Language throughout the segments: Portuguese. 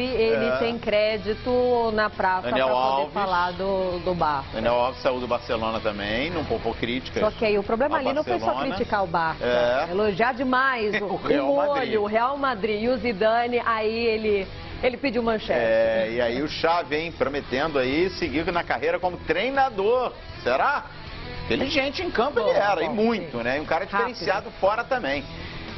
Ele tem crédito na praça para poder falar do Barça. Daniel Alves saiu do Barcelona também, não poupou críticas. Só que aí o problema ali não foi só criticar o Barça, elogiar demais o Real Madrid e o Zidane, aí ele pediu manchete. E aí o Xavi, hein, prometendo aí seguir na carreira como treinador. Será? Inteligente em campo ele era, e muito, né? E um cara diferenciado fora também.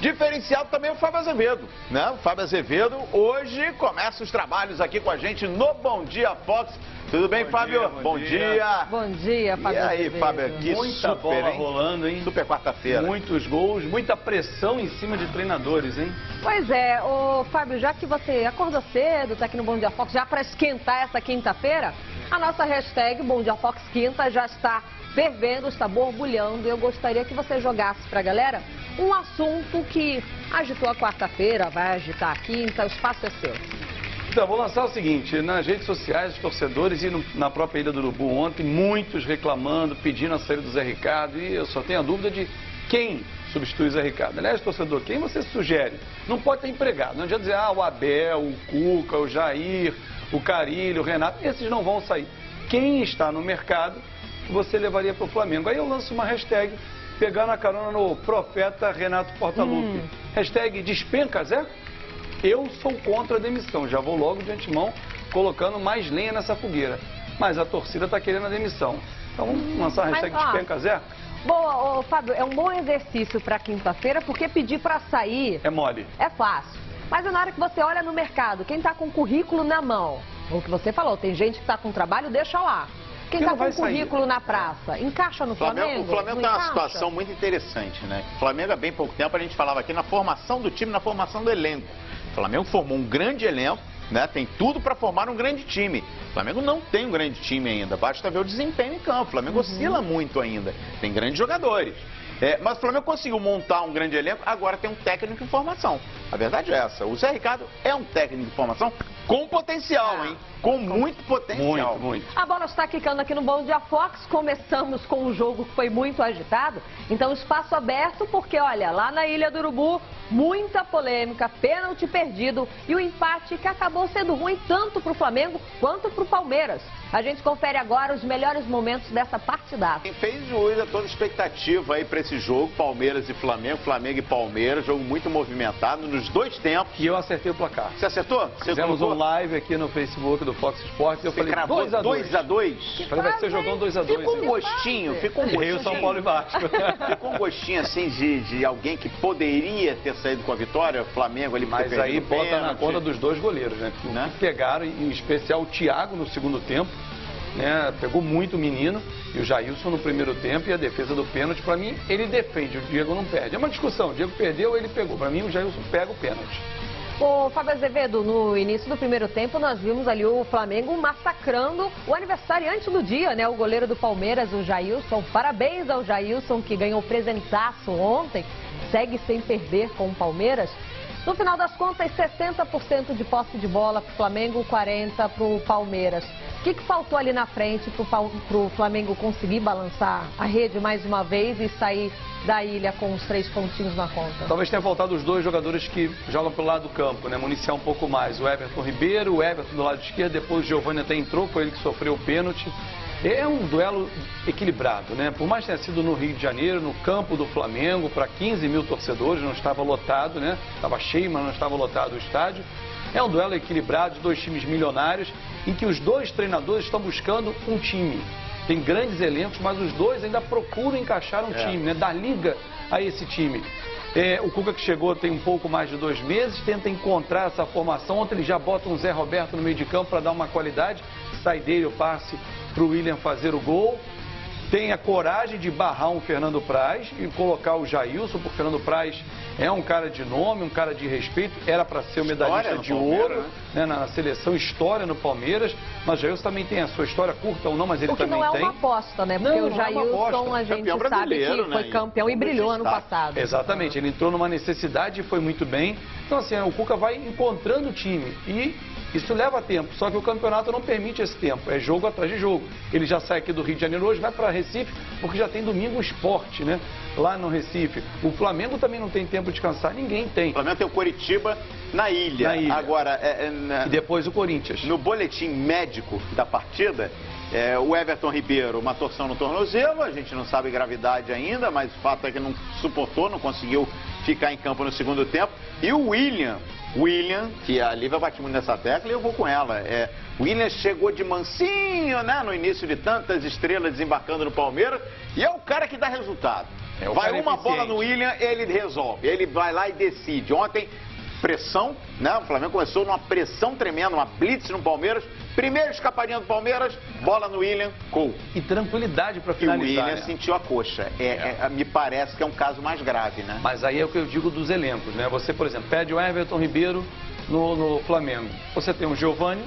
Diferenciado também o Fábio Azevedo, né? O Fábio Azevedo hoje começa os trabalhos aqui com a gente no Bom Dia Fox. Tudo bem, Fábio? Bom dia. Bom dia, Fábio. E aí, Fábio, aqui muita bola rolando, hein? Super quarta-feira. Muitos gols, muita pressão em cima de treinadores, hein? Pois é, ô Fábio, já que você acordou cedo, tá aqui no Bom Dia Fox, já para esquentar essa quinta-feira, a nossa hashtag Bom Dia Fox Quinta já está fervendo, está borbulhando. Eu gostaria que você jogasse pra galera um assunto que agitou a quarta-feira, vai agitar a quinta, o espaço é seu. Então, vou lançar o seguinte, nas redes sociais, os torcedores e na própria Ilha do Urubu ontem, muitos reclamando, pedindo a saída do Zé Ricardo, e eu só tenho a dúvida de quem substitui o Zé Ricardo. Aliás, torcedor, quem você sugere? Não pode ter empregado, não adianta dizer, o Abel, o Cuca, o Jair, o Carilho, o Renato, esses não vão sair. Quem está no mercado, você levaria para o Flamengo? Aí eu lanço uma hashtag, pegando a carona no profeta Renato Portaluppi. Hashtag despenca, Zé? Eu sou contra a demissão, já vou logo de antemão colocando mais lenha nessa fogueira. Mas a torcida está querendo a demissão. Então vamos lançar a hashtag despenca, Zé? Boa, Fábio, é um bom exercício para quinta-feira, porque pedir para sair... é mole. É fácil. Mas é na hora que você olha no mercado, quem está com o currículo na mão, o que você falou, tem gente que está com trabalho, deixa lá. Quem está com o currículo na praça, encaixa no Flamengo? O Flamengo tem uma situação muito interessante, né? O Flamengo há bem pouco tempo, a gente falava aqui na formação do time, na formação do elenco. O Flamengo formou um grande elenco, né? Tem tudo para formar um grande time. O Flamengo não tem um grande time ainda, basta ver o desempenho em campo. O Flamengo oscila muito ainda, tem grandes jogadores. Mas o Flamengo conseguiu montar um grande elenco, agora tem um técnico em formação. A verdade é essa, o Zé Ricardo é um técnico de formação com potencial, hein? Com muito potencial. Muito. A bola está quicando aqui no Bom Dia Fox. Começamos com um jogo que foi muito agitado. Então, espaço aberto, porque, olha, lá na Ilha do Urubu, muita polêmica, pênalti perdido e o empate que acabou sendo ruim tanto para o Flamengo quanto para o Palmeiras. A gente confere agora os melhores momentos dessa partidaça. Quem fez jus a toda expectativa aí para esse jogo, Palmeiras e Flamengo, Flamengo e Palmeiras, jogo muito movimentado nos dois tempos. E eu acertei o placar. Você acertou? Fizemos um live aqui no Facebook do Fox Sports e eu falei 2-2. 2-2? Falei, vai ser jogão 2-2. Ficou um gostinho, Rio, São Paulo e Vasco. Ficou um gostinho assim de alguém que poderia ter saído com a vitória, Flamengo ali. Mas aí bota na conta dos dois goleiros, né? Que pegaram, em especial o Thiago no segundo tempo, né? Pegou muito o menino e o Jailson no primeiro tempo, e a defesa do pênalti, pra mim, ele defende, o Diego não perde. É uma discussão, o Diego perdeu, ele pegou. Pra mim, o Jailson pega o pênalti. Ô, Fábio Azevedo, no início do primeiro tempo nós vimos ali o Flamengo massacrando o aniversariante do dia, né? O goleiro do Palmeiras, o Jailson. Parabéns ao Jailson, que ganhou o presentaço ontem, segue sem perder com o Palmeiras. No final das contas, 60% de posse de bola para o Flamengo, 40% para o Palmeiras. O que faltou ali na frente para o Flamengo conseguir balançar a rede mais uma vez e sair da ilha com os 3 pontinhos na conta? Talvez tenha faltado os dois jogadores que jogam pelo lado do campo, né? Municiar um pouco mais. O Everton Ribeiro, o Everton do lado esquerdo, depois o Giovani até entrou, foi ele que sofreu o pênalti. É um duelo equilibrado, né? Por mais que tenha sido no Rio de Janeiro, no campo do Flamengo, para 15 mil torcedores, não estava lotado, né? Estava cheio, mas não estava lotado o estádio. É um duelo equilibrado de dois times milionários, em que os dois treinadores estão buscando um time. Tem grandes elencos, mas os dois ainda procuram encaixar um time, né? Dar liga a esse time. O Cuca, que chegou tem um pouco mais de 2 meses, tenta encontrar essa formação. Ontem ele já bota um Zé Roberto no meio de campo para dar uma qualidade. Sai dele o passe para o William fazer o gol. Tem a coragem de barrar um Fernando Praz e colocar o Jailson, porque o Fernando Praz é um cara de nome, um cara de respeito, era para ser o medalhista de ouro, né, na seleção, história no Palmeiras, mas o Jailson também tem a sua história, curta ou não, mas ele também tem. O que não é uma aposta, né? Porque o Jailson, a gente sabe que foi campeão e brilhou ano passado. Exatamente, ele entrou numa necessidade e foi muito bem. Então assim, o Cuca vai encontrando o time e isso leva tempo, só que o campeonato não permite esse tempo, é jogo atrás de jogo. Ele já sai aqui do Rio de Janeiro hoje, vai para Recife, porque já tem domingo o esporte, né? Lá no Recife. O Flamengo também não tem tempo de descansar, ninguém tem. O Flamengo tem o Coritiba na ilha. Agora, e depois o Corinthians. No boletim médico da partida, o Everton Ribeiro, uma torção no tornozelo, a gente não sabe gravidade ainda, mas o fato é que não suportou, não conseguiu ficar em campo no segundo tempo. E o William, que a Lívia bate muito nessa tecla e eu vou com ela. William chegou de mansinho, né, no início de tantas estrelas desembarcando no Palmeiras, e é o cara que dá resultado. Vai uma bola no William, ele resolve, ele vai lá e decide. Ontem, pressão, né, o Flamengo começou numa pressão tremenda, uma blitz no Palmeiras, primeiro escapadinha do Palmeiras, bola no William, gol. E tranquilidade para finalizar. E o William sentiu a coxa. Me parece que é um caso mais grave, né? Mas aí é o que eu digo dos elencos, né? Você, por exemplo, pede o Everton Ribeiro no Flamengo. Você tem o Giovani,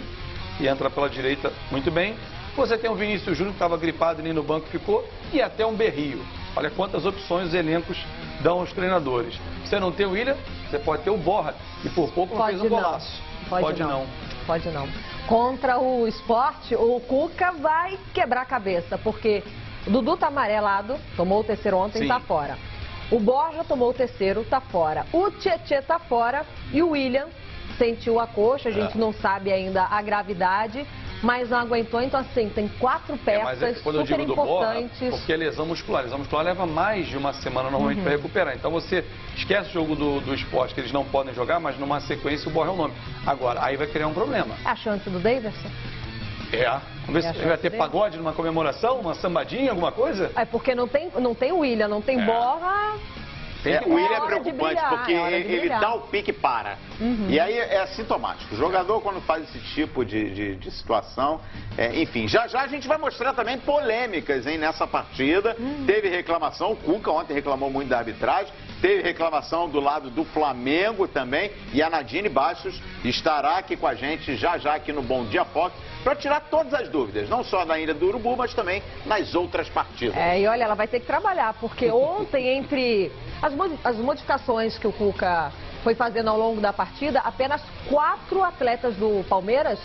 que entra pela direita muito bem. Você tem o Vinícius Júnior, que estava gripado ali no banco, ficou. E até um Berrio. Olha quantas opções os elencos dão aos treinadores. Você não tem o William, você pode ter o Borja, que por pouco não fez um golaço. Pode não. Contra o Sport, o Cuca vai quebrar a cabeça, porque o Dudu tá amarelado, tomou o terceiro ontem, tá fora. O Borja tomou o terceiro, tá fora. O Tietê tá fora e o William sentiu a coxa, a gente não sabe ainda a gravidade, mas não aguentou. Então, assim, tem 4 peças super importantes. Borja, porque é lesão muscular. A lesão muscular leva mais de uma semana normalmente para recuperar. Então, você esquece o jogo do esporte, que eles não podem jogar, mas numa sequência o Borja é o nome. Agora, aí vai criar um problema. A chance do Davidson? Vamos ver se vai ter pagode numa comemoração, uma sambadinha, alguma coisa? É porque não tem o William, não tem Borja. O William é preocupante, porque ele dá o pique e para. E aí é sintomático. O jogador, quando faz esse tipo de situação, enfim, já a gente vai mostrar também polêmicas, hein, nessa partida. Teve reclamação, o Cuca ontem reclamou muito da arbitragem, teve reclamação do lado do Flamengo também, e a Nadine Bastos estará aqui com a gente já aqui no Bom Dia Fox, para tirar todas as dúvidas, não só na Ilha do Urubu, mas também nas outras partidas. E olha, ela vai ter que trabalhar, porque ontem, entre as modificações que o Cuca foi fazendo ao longo da partida, apenas 4 atletas do Palmeiras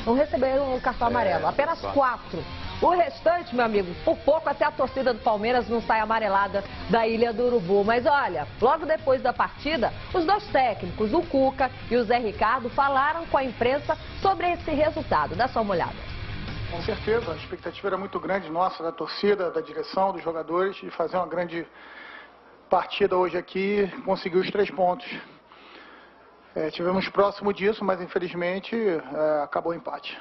não receberam o cartão amarelo. Apenas 4. O restante, meu amigo, por pouco até a torcida do Palmeiras não sai amarelada da Ilha do Urubu. Mas olha, logo depois da partida, os 2 técnicos, o Cuca e o Zé Ricardo, falaram com a imprensa sobre esse resultado. Dá só uma olhada. Com certeza, a expectativa era muito grande nossa, da torcida, da direção, dos jogadores, de fazer uma grande partida hoje aqui, conseguir os 3 pontos. Tivemos próximo disso, mas infelizmente acabou o empate.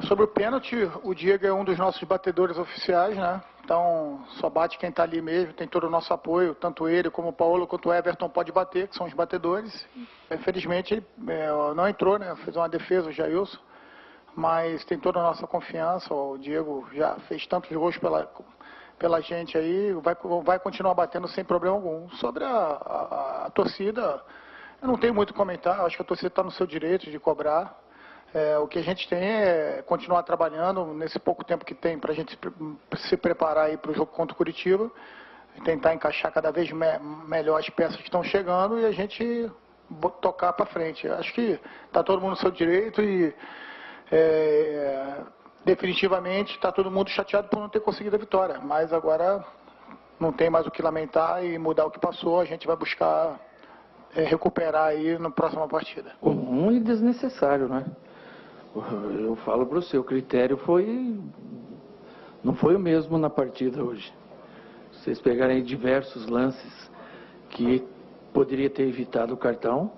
Sobre o pênalti, o Diego é um dos nossos batedores oficiais, né? Então só bate quem está ali mesmo, tem todo o nosso apoio, tanto ele como o Paulo, quanto o Everton pode bater, que são os batedores. Infelizmente ele não entrou, né? Fez uma defesa, o Jailson, mas tem toda a nossa confiança. O Diego já fez tantos gols pela gente aí, vai continuar batendo sem problema algum. Sobre a torcida, eu não tenho muito o que comentar, acho que a torcida está no seu direito de cobrar. O que a gente tem é continuar trabalhando nesse pouco tempo que tem para a gente se preparar aí para o jogo contra o Curitiba, tentar encaixar cada vez melhor as peças que estão chegando e a gente tocar para frente. Acho que está todo mundo no seu direito e definitivamente está todo mundo chateado por não ter conseguido a vitória, mas agora não tem mais o que lamentar e mudar o que passou, a gente vai buscar recuperar aí na próxima partida. Comum e desnecessário, né? Eu falo para você, o critério não foi o mesmo na partida hoje. Vocês pegarem diversos lances que poderia ter evitado o cartão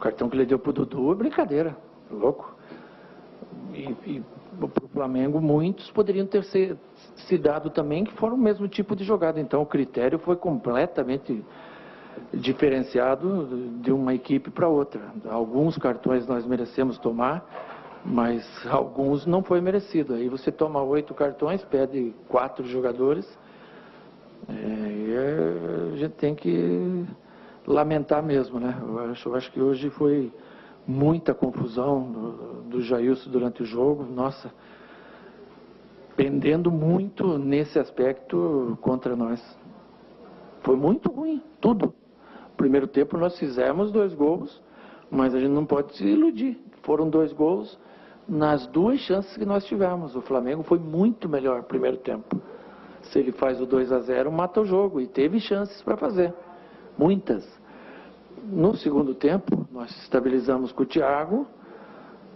que ele deu pro Dudu é brincadeira, louco. E pro Flamengo muitos poderiam ter se dado também, que foram o mesmo tipo de jogada. Então o critério foi completamente diferenciado de uma equipe para outra. Alguns cartões nós merecemos tomar, mas alguns não foi merecido. Aí você toma 8 cartões, pede 4 jogadores, e a gente tem que lamentar mesmo, né? Eu acho que hoje foi muita confusão do Jailson durante o jogo, nossa, pendendo muito nesse aspecto contra nós. Foi muito ruim, tudo. Primeiro tempo nós fizemos 2 gols, mas a gente não pode se iludir. Foram 2 gols nas 2 chances que nós tivemos. O Flamengo foi muito melhor no primeiro tempo. Se ele faz o 2-0, mata o jogo. E teve chances para fazer. Muitas. no segundo tempo, nós estabilizamos com o Thiago,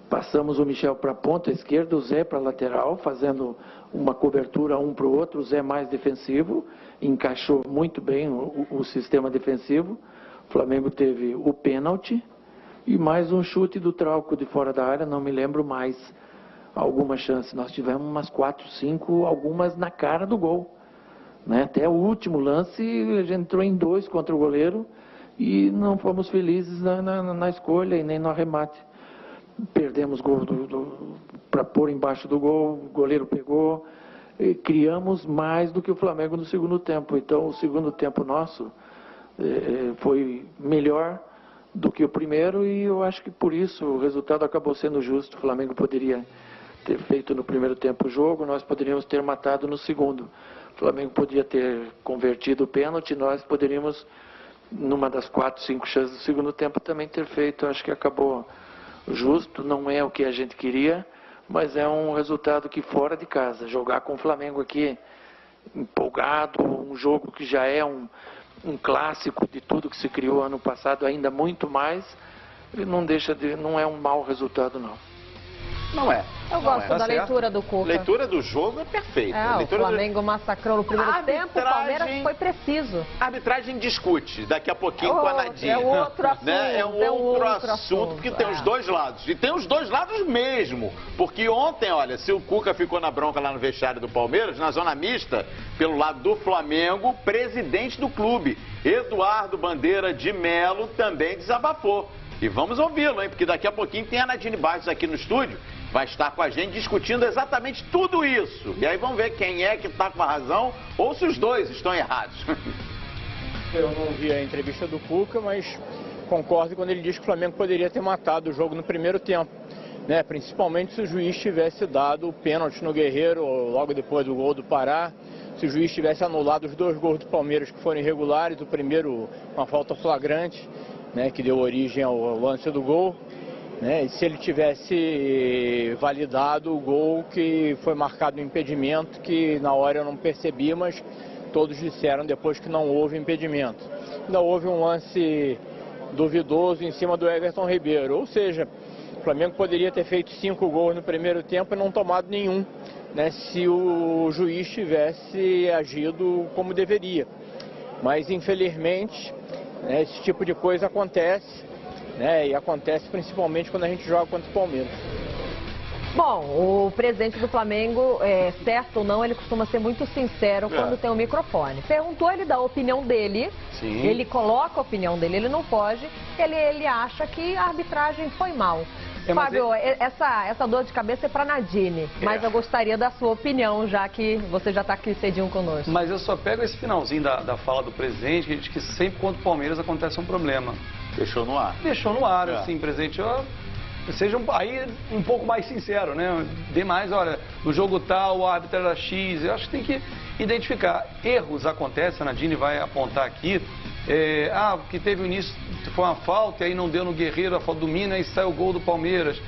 passamos o Michel para a ponta esquerda, o Zé para a lateral, fazendo uma cobertura um para o outro, o Zé mais defensivo, encaixou muito bem o sistema defensivo. O Flamengo teve o pênalti e mais um chute do Trauco de fora da área, não me lembro mais alguma chance. Nós tivemos umas 4, 5, algumas na cara do gol. Né? Até o último lance, a gente entrou em 2 contra o goleiro e não fomos felizes na escolha e nem no arremate. Perdemos gol para pôr embaixo do gol, o goleiro pegou. Criamos mais do que o Flamengo no segundo tempo. Então, o segundo tempo nosso foi melhor do que o primeiro e eu acho que por isso o resultado acabou sendo justo. O Flamengo poderia ter feito no primeiro tempo o jogo, nós poderíamos ter matado no segundo. O Flamengo podia ter convertido o pênalti, nós poderíamos, numa das 4, 5 chances do segundo tempo, também ter feito. Acho que acabou justo, não é o que a gente queria, mas é um resultado que fora de casa, jogar com o Flamengo aqui empolgado, um jogo que já é um clássico de tudo que se criou ano passado, ainda muito mais, não é um mau resultado não. Não é. Eu gosto da leitura do Cuca. Leitura do jogo é perfeita. O Flamengo massacrou no primeiro tempo, o Palmeiras foi preciso. A arbitragem discute daqui a pouquinho com a Nadine. É outro assunto. Né? É outro assunto, porque tem os dois lados. E tem os dois lados mesmo. Porque ontem, olha, se o Cuca ficou na bronca lá no vestiário do Palmeiras, na zona mista, pelo lado do Flamengo, o presidente do clube, Eduardo Bandeira de Melo, também desabafou. E vamos ouvi-lo, hein? Porque daqui a pouquinho tem a Nadine Barros aqui no estúdio, vai estar com a gente discutindo exatamente tudo isso. E aí vamos ver quem é que está com a razão ou se os dois estão errados. Eu não vi a entrevista do Cuca, mas concordo quando ele diz que o Flamengo poderia ter matado o jogo no primeiro tempo. Né? Principalmente se o juiz tivesse dado o pênalti no Guerreiro logo depois do gol do Pará. Se o juiz tivesse anulado os 2 gols do Palmeiras que foram irregulares, o primeiro uma falta flagrante, né, que deu origem ao lance do gol, né, e se ele tivesse validado o gol que foi marcado no impedimento, que na hora eu não percebi, mas todos disseram depois que não houve impedimento. Ainda houve um lance duvidoso em cima do Everton Ribeiro, ou seja, o Flamengo poderia ter feito 5 gols no primeiro tempo e não tomado nenhum, né, se o juiz tivesse agido como deveria. Mas infelizmente esse tipo de coisa acontece, né, e acontece principalmente quando a gente joga contra o Palmeiras. Bom, o presidente do Flamengo, certo ou não, ele costuma ser muito sincero quando tem um microfone. Perguntou, ele dá a opinião dele, Sim. Ele coloca a opinião dele, ele não foge, ele acha que a arbitragem foi mal. Fábio, essa dor de cabeça é para Nadine, mas eu gostaria da sua opinião, já que você já está aqui cedinho conosco. Mas eu só pego esse finalzinho da fala do presidente, que diz que sempre contra o Palmeiras acontece um problema. Deixou no ar. Deixou no ar, assim, presidente. Seja aí um pouco mais sincero, né? Dê mais, olha, no jogo tal, o árbitro era X. Eu acho que tem que identificar. Erros acontecem, a Nadine vai apontar aqui. Que teve o início, foi uma falta, e aí não deu no Guerreiro, a falta do Mina, e saiu o gol do Palmeiras.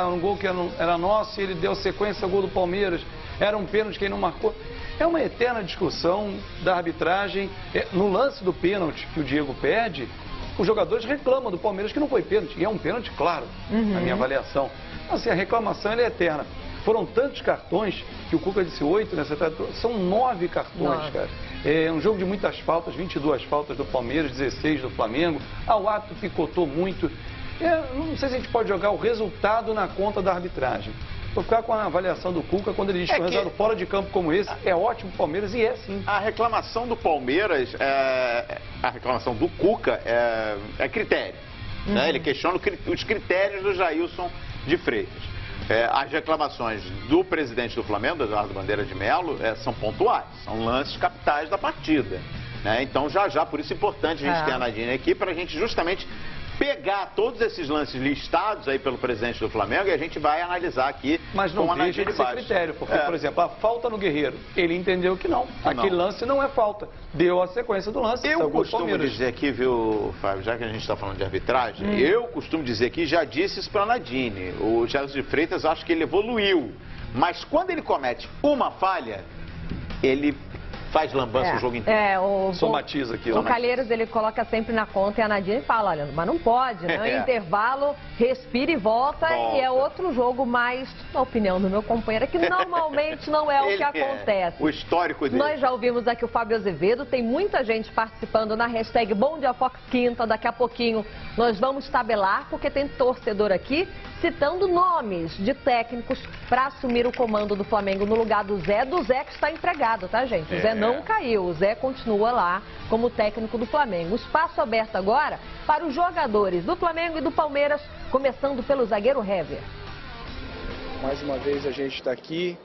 Um gol que era nosso e ele deu sequência ao gol do Palmeiras. Era um pênalti que ele não marcou. É uma eterna discussão da arbitragem. No lance do pênalti que o Diego pede, os jogadores reclamam do Palmeiras que não foi pênalti. E é um pênalti, claro, na minha avaliação. Assim, a reclamação é eterna. Foram tantos cartões, que o Cuca disse 8, né? São 9 cartões, cara. É um jogo de muitas faltas, 22 faltas do Palmeiras, 16 do Flamengo. O árbitro picotou muito. Não sei se a gente pode jogar o resultado na conta da arbitragem. Vou ficar com a avaliação do Cuca quando ele diz que um resultado fora de campo como esse é ótimo pro Palmeiras, e é sim. A reclamação do Palmeiras, a reclamação do Cuca é critério. Né? Ele questiona os critérios do Jailson de Freitas. As reclamações do presidente do Flamengo, Eduardo Bandeira de Melo, são pontuais, são lances capitais da partida. Né? Então, já, por isso é importante a gente ter a Nadine aqui, para a gente justamente pegar todos esses lances listados aí pelo presidente do Flamengo e a gente vai analisar aqui. Mas não deixa de ser critério, porque, por exemplo, a falta no Guerreiro, ele entendeu que não. Aquele lance não é falta. Deu a sequência do lance. Eu costumo dizer aqui, viu, Fábio, já que a gente está falando de arbitragem, eu costumo dizer aqui, já disse isso para a Nadine, o Jailson de Freitas, acho que ele evoluiu, mas quando ele comete uma falha, ele faz lambança o jogo inteiro. Somatiza aqui. O Calheiros, ele coloca sempre na conta e a Nadine fala, olha, mas não pode, né? Intervalo, respira e volta. E é outro jogo mais, na opinião do meu companheiro, que normalmente não é o que acontece. O histórico dele. Nós já ouvimos aqui o Fábio Azevedo, tem muita gente participando na hashtag Bom Dia Fox Quinta. Daqui a pouquinho nós vamos tabelar, porque tem torcedor aqui citando nomes de técnicos para assumir o comando do Flamengo no lugar do Zé que está empregado, tá, gente? O Zé não caiu, o Zé continua lá como técnico do Flamengo. O espaço aberto agora para os jogadores do Flamengo e do Palmeiras, começando pelo zagueiro Hever. Mais uma vez a gente está aqui,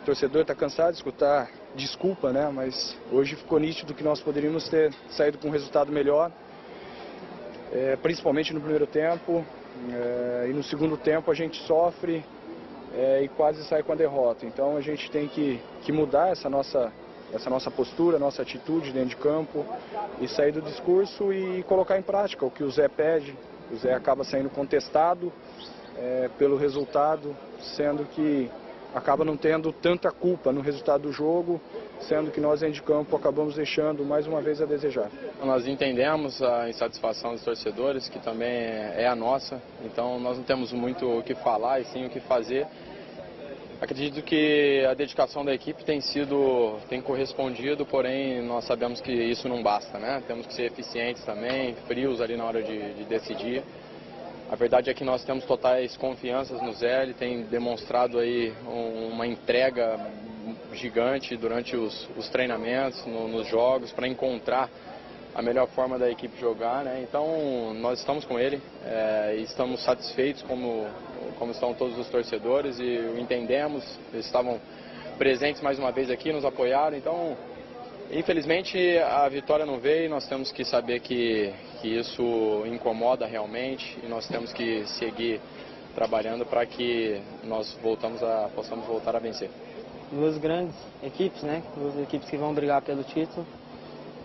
o torcedor está cansado de escutar desculpa, né? Mas hoje ficou nítido que nós poderíamos ter saído com um resultado melhor, principalmente no primeiro tempo, e no segundo tempo a gente sofre e quase sai com a derrota. Então a gente tem que mudar essa nossa postura, nossa atitude dentro de campo e sair do discurso e colocar em prática o que o Zé pede. O Zé acaba saindo contestado pelo resultado, sendo que acaba não tendo tanta culpa no resultado do jogo, sendo que nós dentro de campo acabamos deixando mais uma vez a desejar. Nós entendemos a insatisfação dos torcedores, que também é a nossa, então nós não temos muito o que falar e sim o que fazer. Acredito que a dedicação da equipe tem correspondido, porém nós sabemos que isso não basta, né? Temos que ser eficientes também, frios ali na hora de decidir. A verdade é que nós temos totais confianças no Zé, ele tem demonstrado aí uma entrega gigante durante os treinamentos, nos jogos, para encontrar a melhor forma da equipe jogar, né? Então nós estamos com ele e estamos satisfeitos como estão todos os torcedores e o entendemos, eles estavam presentes mais uma vez aqui, nos apoiaram, então infelizmente a vitória não veio, nós temos que saber que isso incomoda realmente e nós temos que seguir trabalhando para que nós possamos voltar a vencer. Duas grandes equipes, né? Duas equipes que vão brigar pelo título.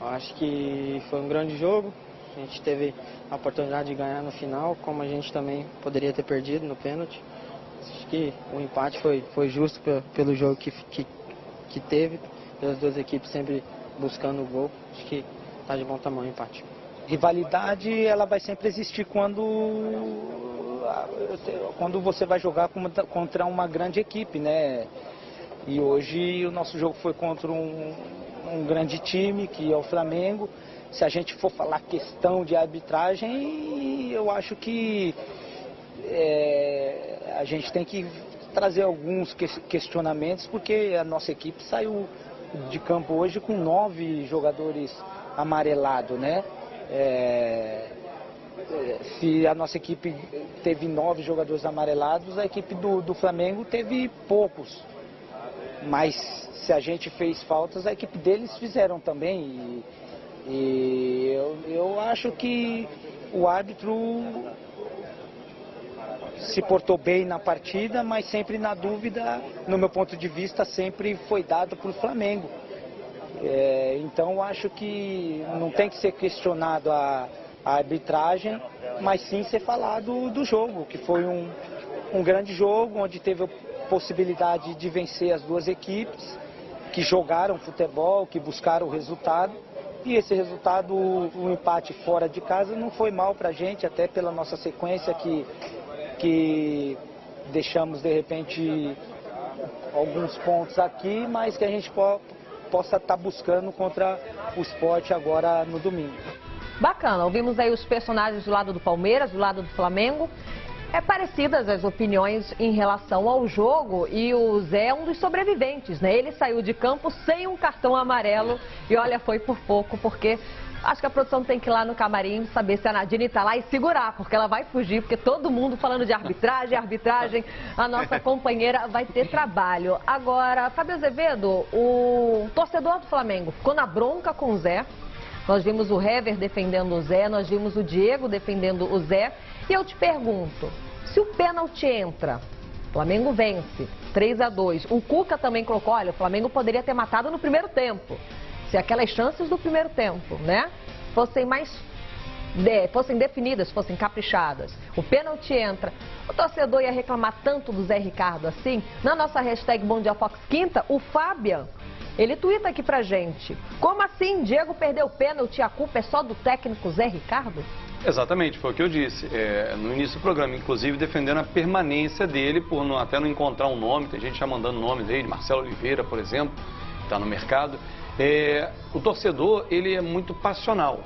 Eu acho que foi um grande jogo, a gente teve a oportunidade de ganhar no final, como a gente também poderia ter perdido no pênalti. Acho que o empate foi justo pelo jogo que teve, pelas duas equipes sempre buscando o gol. Acho que está de bom tamanho o empate. Rivalidade, ela vai sempre existir quando você vai jogar contra uma grande equipe, né? E hoje o nosso jogo foi contra um grande time, que é o Flamengo. Se a gente for falar questão de arbitragem, eu acho que a gente tem que trazer alguns questionamentos, porque a nossa equipe saiu de campo hoje com 9 jogadores amarelados, né? Se a nossa equipe teve 9 jogadores amarelados, a equipe do Flamengo teve poucos. Mas se a gente fez faltas, a equipe deles fizeram também. E eu acho que o árbitro se portou bem na partida, mas sempre na dúvida, no meu ponto de vista, sempre foi dado para o Flamengo. Então eu acho que não tem que ser questionado a arbitragem, mas sim ser falado do jogo, que foi um grande jogo, onde teve a possibilidade de vencer as duas equipes, que jogaram futebol, que buscaram o resultado. E esse resultado, o empate fora de casa, não foi mal para a gente, até pela nossa sequência que deixamos de repente alguns pontos aqui, mas que a gente possa estar buscando contra o Sport agora no domingo. Bacana, ouvimos aí os personagens do lado do Palmeiras, do lado do Flamengo. Parecidas as opiniões em relação ao jogo, e o Zé é um dos sobreviventes, né? Ele saiu de campo sem um cartão amarelo e olha, foi por pouco, porque acho que a produção tem que ir lá no camarim saber se a Nadine tá lá e segurar, porque ela vai fugir, porque todo mundo falando de arbitragem, a nossa companheira vai ter trabalho. Agora, Fábio Azevedo, o torcedor do Flamengo ficou na bronca com o Zé. Nós vimos o Hever defendendo o Zé, nós vimos o Diego defendendo o Zé. E eu te pergunto, se o pênalti entra, o Flamengo vence, 3-2. O Cuca também colocou, olha, o Flamengo poderia ter matado no primeiro tempo. Se aquelas chances do primeiro tempo, né, fossem definidas, fossem caprichadas. O pênalti entra. O torcedor ia reclamar tanto do Zé Ricardo assim? Na nossa hashtag Bom Dia Fox Quinta, o Fabian Ele tuita aqui pra gente. Como assim? Diego perdeu o pênalti, a culpa é só do técnico Zé Ricardo? Exatamente, foi o que eu disse no início do programa, inclusive defendendo a permanência dele, por até não encontrar um nome, tem gente já mandando nomes aí, de Marcelo Oliveira, por exemplo, que está no mercado. O torcedor, ele é muito passional.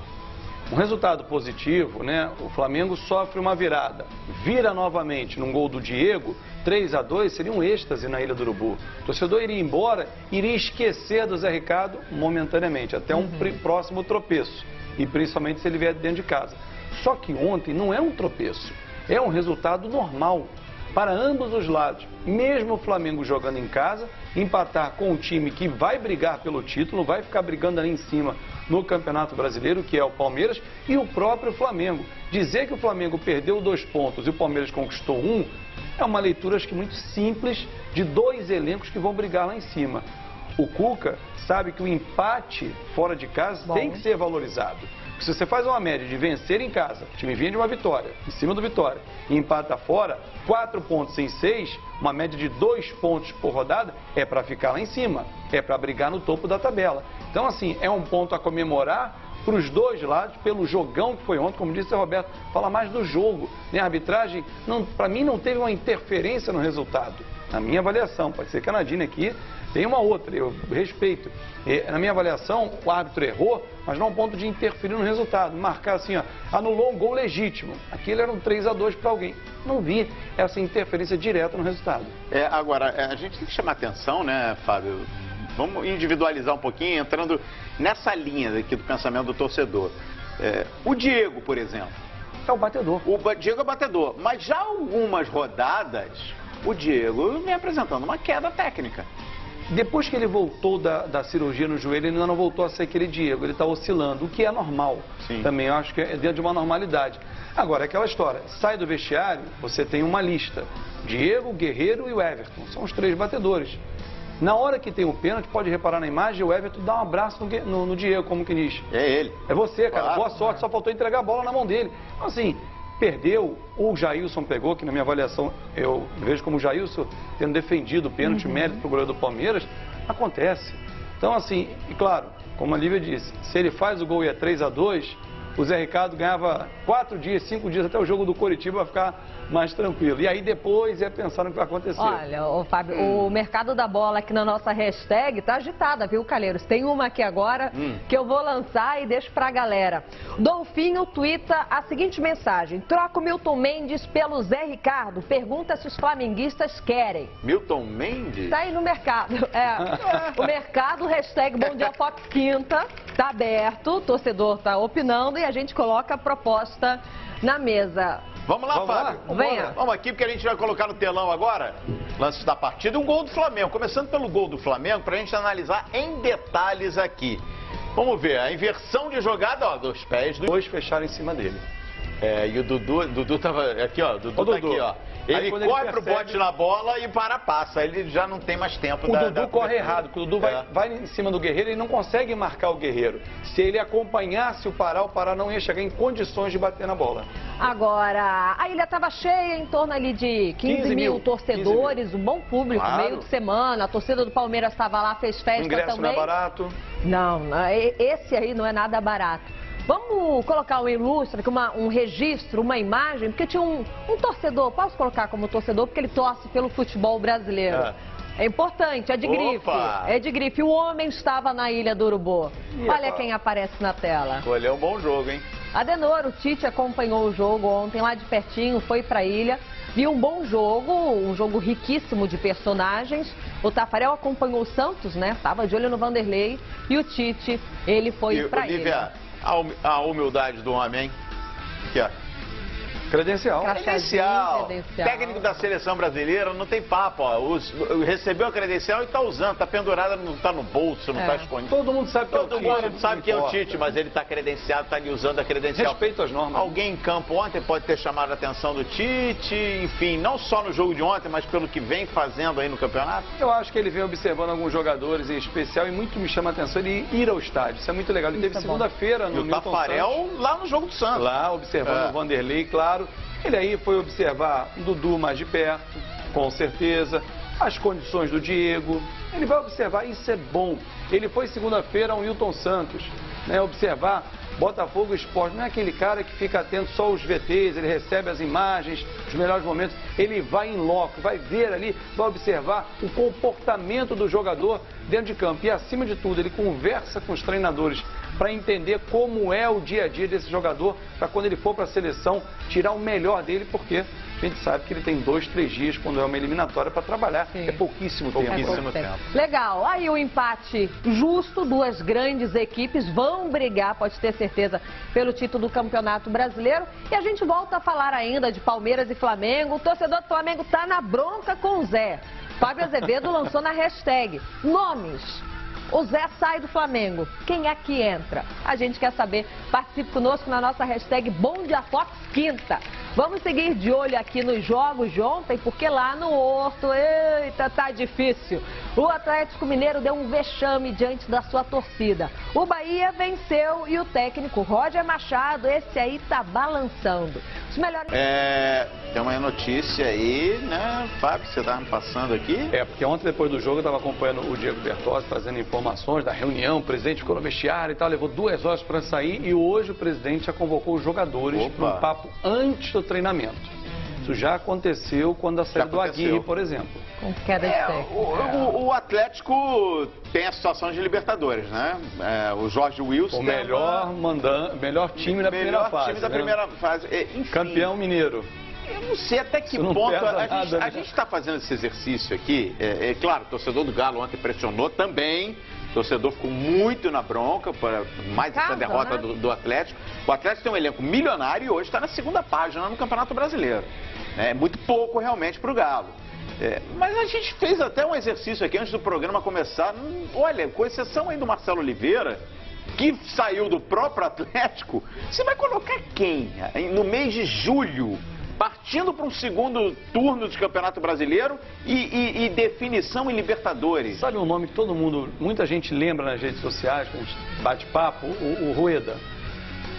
Um resultado positivo, né? O Flamengo sofre uma virada, vira novamente num gol do Diego, 3-2, seria um êxtase na Ilha do Urubu. O torcedor iria embora, iria esquecer do Zé Ricardo momentaneamente, até um próximo tropeço, e principalmente se ele vier dentro de casa. Só que ontem não é um tropeço, é um resultado normal para ambos os lados. Mesmo o Flamengo jogando em casa, empatar com um time que vai brigar pelo título, vai ficar brigando ali em cima no Campeonato Brasileiro, que é o Palmeiras, e o próprio Flamengo. Dizer que o Flamengo perdeu 2 pontos e o Palmeiras conquistou 1, é uma leitura acho que muito simples de 2 elencos que vão brigar lá em cima. O Cuca sabe que o empate fora de casa tem que ser valorizado. Porque se você faz uma média de vencer em casa, o time vinha de uma vitória, em cima do Vitória, e empata fora, 4 pontos em 6, uma média de 2 pontos por rodada, é para ficar lá em cima, é para brigar no topo da tabela. Então, assim, é um ponto a comemorar para os dois lados, pelo jogão que foi ontem, como disse o Roberto, fala mais do jogo. A arbitragem, para mim, não teve uma interferência no resultado, na minha avaliação. Pode ser que a Nadine aqui tem uma outra, eu respeito. Na minha avaliação, o árbitro errou, mas não a ponto de interferir no resultado. Marcar assim, ó, anulou um gol legítimo. Aquilo era um 3-2 para alguém. Não vi essa interferência direta no resultado. Agora, a gente tem que chamar atenção, né, Fábio? Vamos individualizar um pouquinho, entrando nessa linha aqui do pensamento do torcedor. O Diego, por exemplo. É o batedor. O Diego é batedor. Mas já algumas rodadas, o Diego vem apresentando uma queda técnica. Depois que ele voltou da cirurgia no joelho, ele ainda não voltou a ser aquele Diego. Ele está oscilando, o que é normal. Sim. Também eu acho que é dentro de uma normalidade. Agora, é aquela história. Sai do vestiário, você tem uma lista. Diego, Guerreiro e o Everton. São os 3 batedores. Na hora que tem o pênalti, pode reparar na imagem, o Everton dá um abraço no Diego, como que diz. É ele. É você, cara. Claro. Boa sorte, só faltou entregar a bola na mão dele. Então, assim, perdeu, o Jailson pegou, que na minha avaliação eu vejo como o Jailson tendo defendido o pênalti, mérito para o goleiro do Palmeiras, acontece. Então, assim, e claro, como a Lívia disse, se ele faz o gol e é 3-2, o Zé Ricardo ganhava 4 dias, 5 dias até o jogo do Coritiba vai ficar mais tranquilo. E aí depois é pensar no que vai acontecer. Olha, Fábio, o mercado da bola aqui na nossa hashtag tá agitada, viu, Calheiros? Tem uma aqui agora que eu vou lançar e deixo pra galera. Dolfinho tuita a seguinte mensagem: troca o Milton Mendes pelo Zé Ricardo. Pergunta se os flamenguistas querem. Milton Mendes? Tá aí no mercado. O mercado, hashtag Bom Dia Fox Quinta, tá aberto, o torcedor tá opinando e a gente coloca a proposta na mesa. Vamos lá, Fábio. Venha. Vamos aqui porque a gente vai colocar no telão agora, lances da partida, um gol do Flamengo. Começando pelo gol do Flamengo, pra gente analisar em detalhes aqui. Vamos ver, a inversão de jogada, ó, dos pés do... Dois fecharam em cima dele. E o Dudu tava aqui, ó, Dudu tá aqui, ó. Ele corre pro bote na bola e passa. Ele já não tem mais tempo. O Dudu corre errado, porque o Dudu vai em cima do Guerreiro e não consegue marcar o Guerreiro. Se ele acompanhasse o Pará não ia chegar em condições de bater na bola. Agora, a ilha estava cheia, em torno ali de 15 mil torcedores, um bom público, claro. Meio de semana. A torcida do Palmeiras estava lá, fez festa ingresso também. Não é barato? Não, esse aí não é nada barato. Vamos colocar um ilustre, um registro, uma imagem, porque tinha um torcedor, posso colocar como torcedor, porque ele torce pelo futebol brasileiro. É importante, é de grife. É de grife. O homem estava na Ilha do Urubu. Olha quem aparece na tela. Escolheu um bom jogo, hein? Adenor, o Tite acompanhou o jogo ontem lá de pertinho, foi pra ilha, viu um bom jogo, um jogo riquíssimo de personagens. O Tafarel acompanhou o Santos, né? Tava de olho no Vanderlei. E o Tite, ele foi pra ilha. A humildade do homem, aqui, ó. Credencial. Técnico da seleção brasileira, não tem papo, ó. Recebeu a credencial e tá usando, tá pendurada, não tá no bolso, não tá escondido. Todo mundo sabe que é o Tite. Todo mundo sabe que é o Tite, mas ele tá credenciado, tá ali usando a credencial. Respeito às normas. Alguém em campo ontem pode ter chamado a atenção do Tite, enfim, não só no jogo de ontem, mas pelo que vem fazendo aí no campeonato? Eu acho que ele vem observando alguns jogadores em especial e muito me chama a atenção ele ir ao estádio. Isso é muito legal. Ele teve segunda-feira no Milton Tafarel lá no jogo do Santos. Lá, observando o Vanderlei, claro. Ele aí foi observar o Dudu mais de perto, com certeza. as condições do Diego, ele vai observar, isso é bom. Ele foi segunda-feira ao Wilton Santos, né, observar Botafogo Esporte, não é aquele cara que fica atento só aos VTs, ele recebe as imagens, os melhores momentos, ele vai em loco, vai ver ali, vai observar o comportamento do jogador dentro de campo. E acima de tudo, ele conversa com os treinadores para entender como é o dia a dia desse jogador, para quando ele for para a seleção, tirar o melhor dele, porque a gente sabe que ele tem 2, 3 dias quando é uma eliminatória para trabalhar. Sim. É pouquíssimo tempo. Legal. Aí o empate justo, duas grandes equipes vão brigar, pode ter certeza, pelo título do Campeonato Brasileiro. E a gente volta a falar ainda de Palmeiras e Flamengo. O torcedor do Flamengo tá na bronca com o Zé. Fábio Azevedo lançou na hashtag nomes. O Zé sai do Flamengo. Quem é que entra? A gente quer saber. Participe conosco na nossa hashtag BomDiaFox Quinta. Vamos seguir de olho aqui nos jogos de ontem, porque lá no Horto, eita, tá difícil. O Atlético Mineiro deu um vexame diante da sua torcida. O Bahia venceu e o técnico Roger Machado, esse aí tá balançando. Os melhores... Tem uma notícia aí, né, Fábio, que você tá me passando aqui? Porque ontem, depois do jogo, eu estava acompanhando o Diego Bertozzi, trazendo informações da reunião, o presidente ficou no vestiário e tal, levou 2 horas para sair e hoje o presidente já convocou os jogadores para um papo antes do treinamento. Isso já aconteceu quando a saída do Aguirre, por exemplo. Com queda de técnico. O Atlético tem a situação de Libertadores, né? O Jorge Wilson... O melhor time da primeira fase. Melhor time da primeira fase. Enfim, campeão mineiro. Eu não sei até que ponto a gente está fazendo esse exercício aqui. Claro, o torcedor do Galo ontem pressionou também. O torcedor ficou muito na bronca, mais essa derrota, né, do Atlético. O Atlético tem um elenco milionário e hoje está na segunda página no Campeonato Brasileiro. É muito pouco realmente para o Galo. Mas a gente fez até um exercício aqui antes do programa começar. Olha, com exceção aí do Marcelo Oliveira, que saiu do próprio Atlético, você vai colocar quem no mês de julho, partindo para um segundo turno de Campeonato Brasileiro e definição em Libertadores? Sabe um nome que muita gente lembra nas redes sociais, quando a gente bate papo? O Rueda.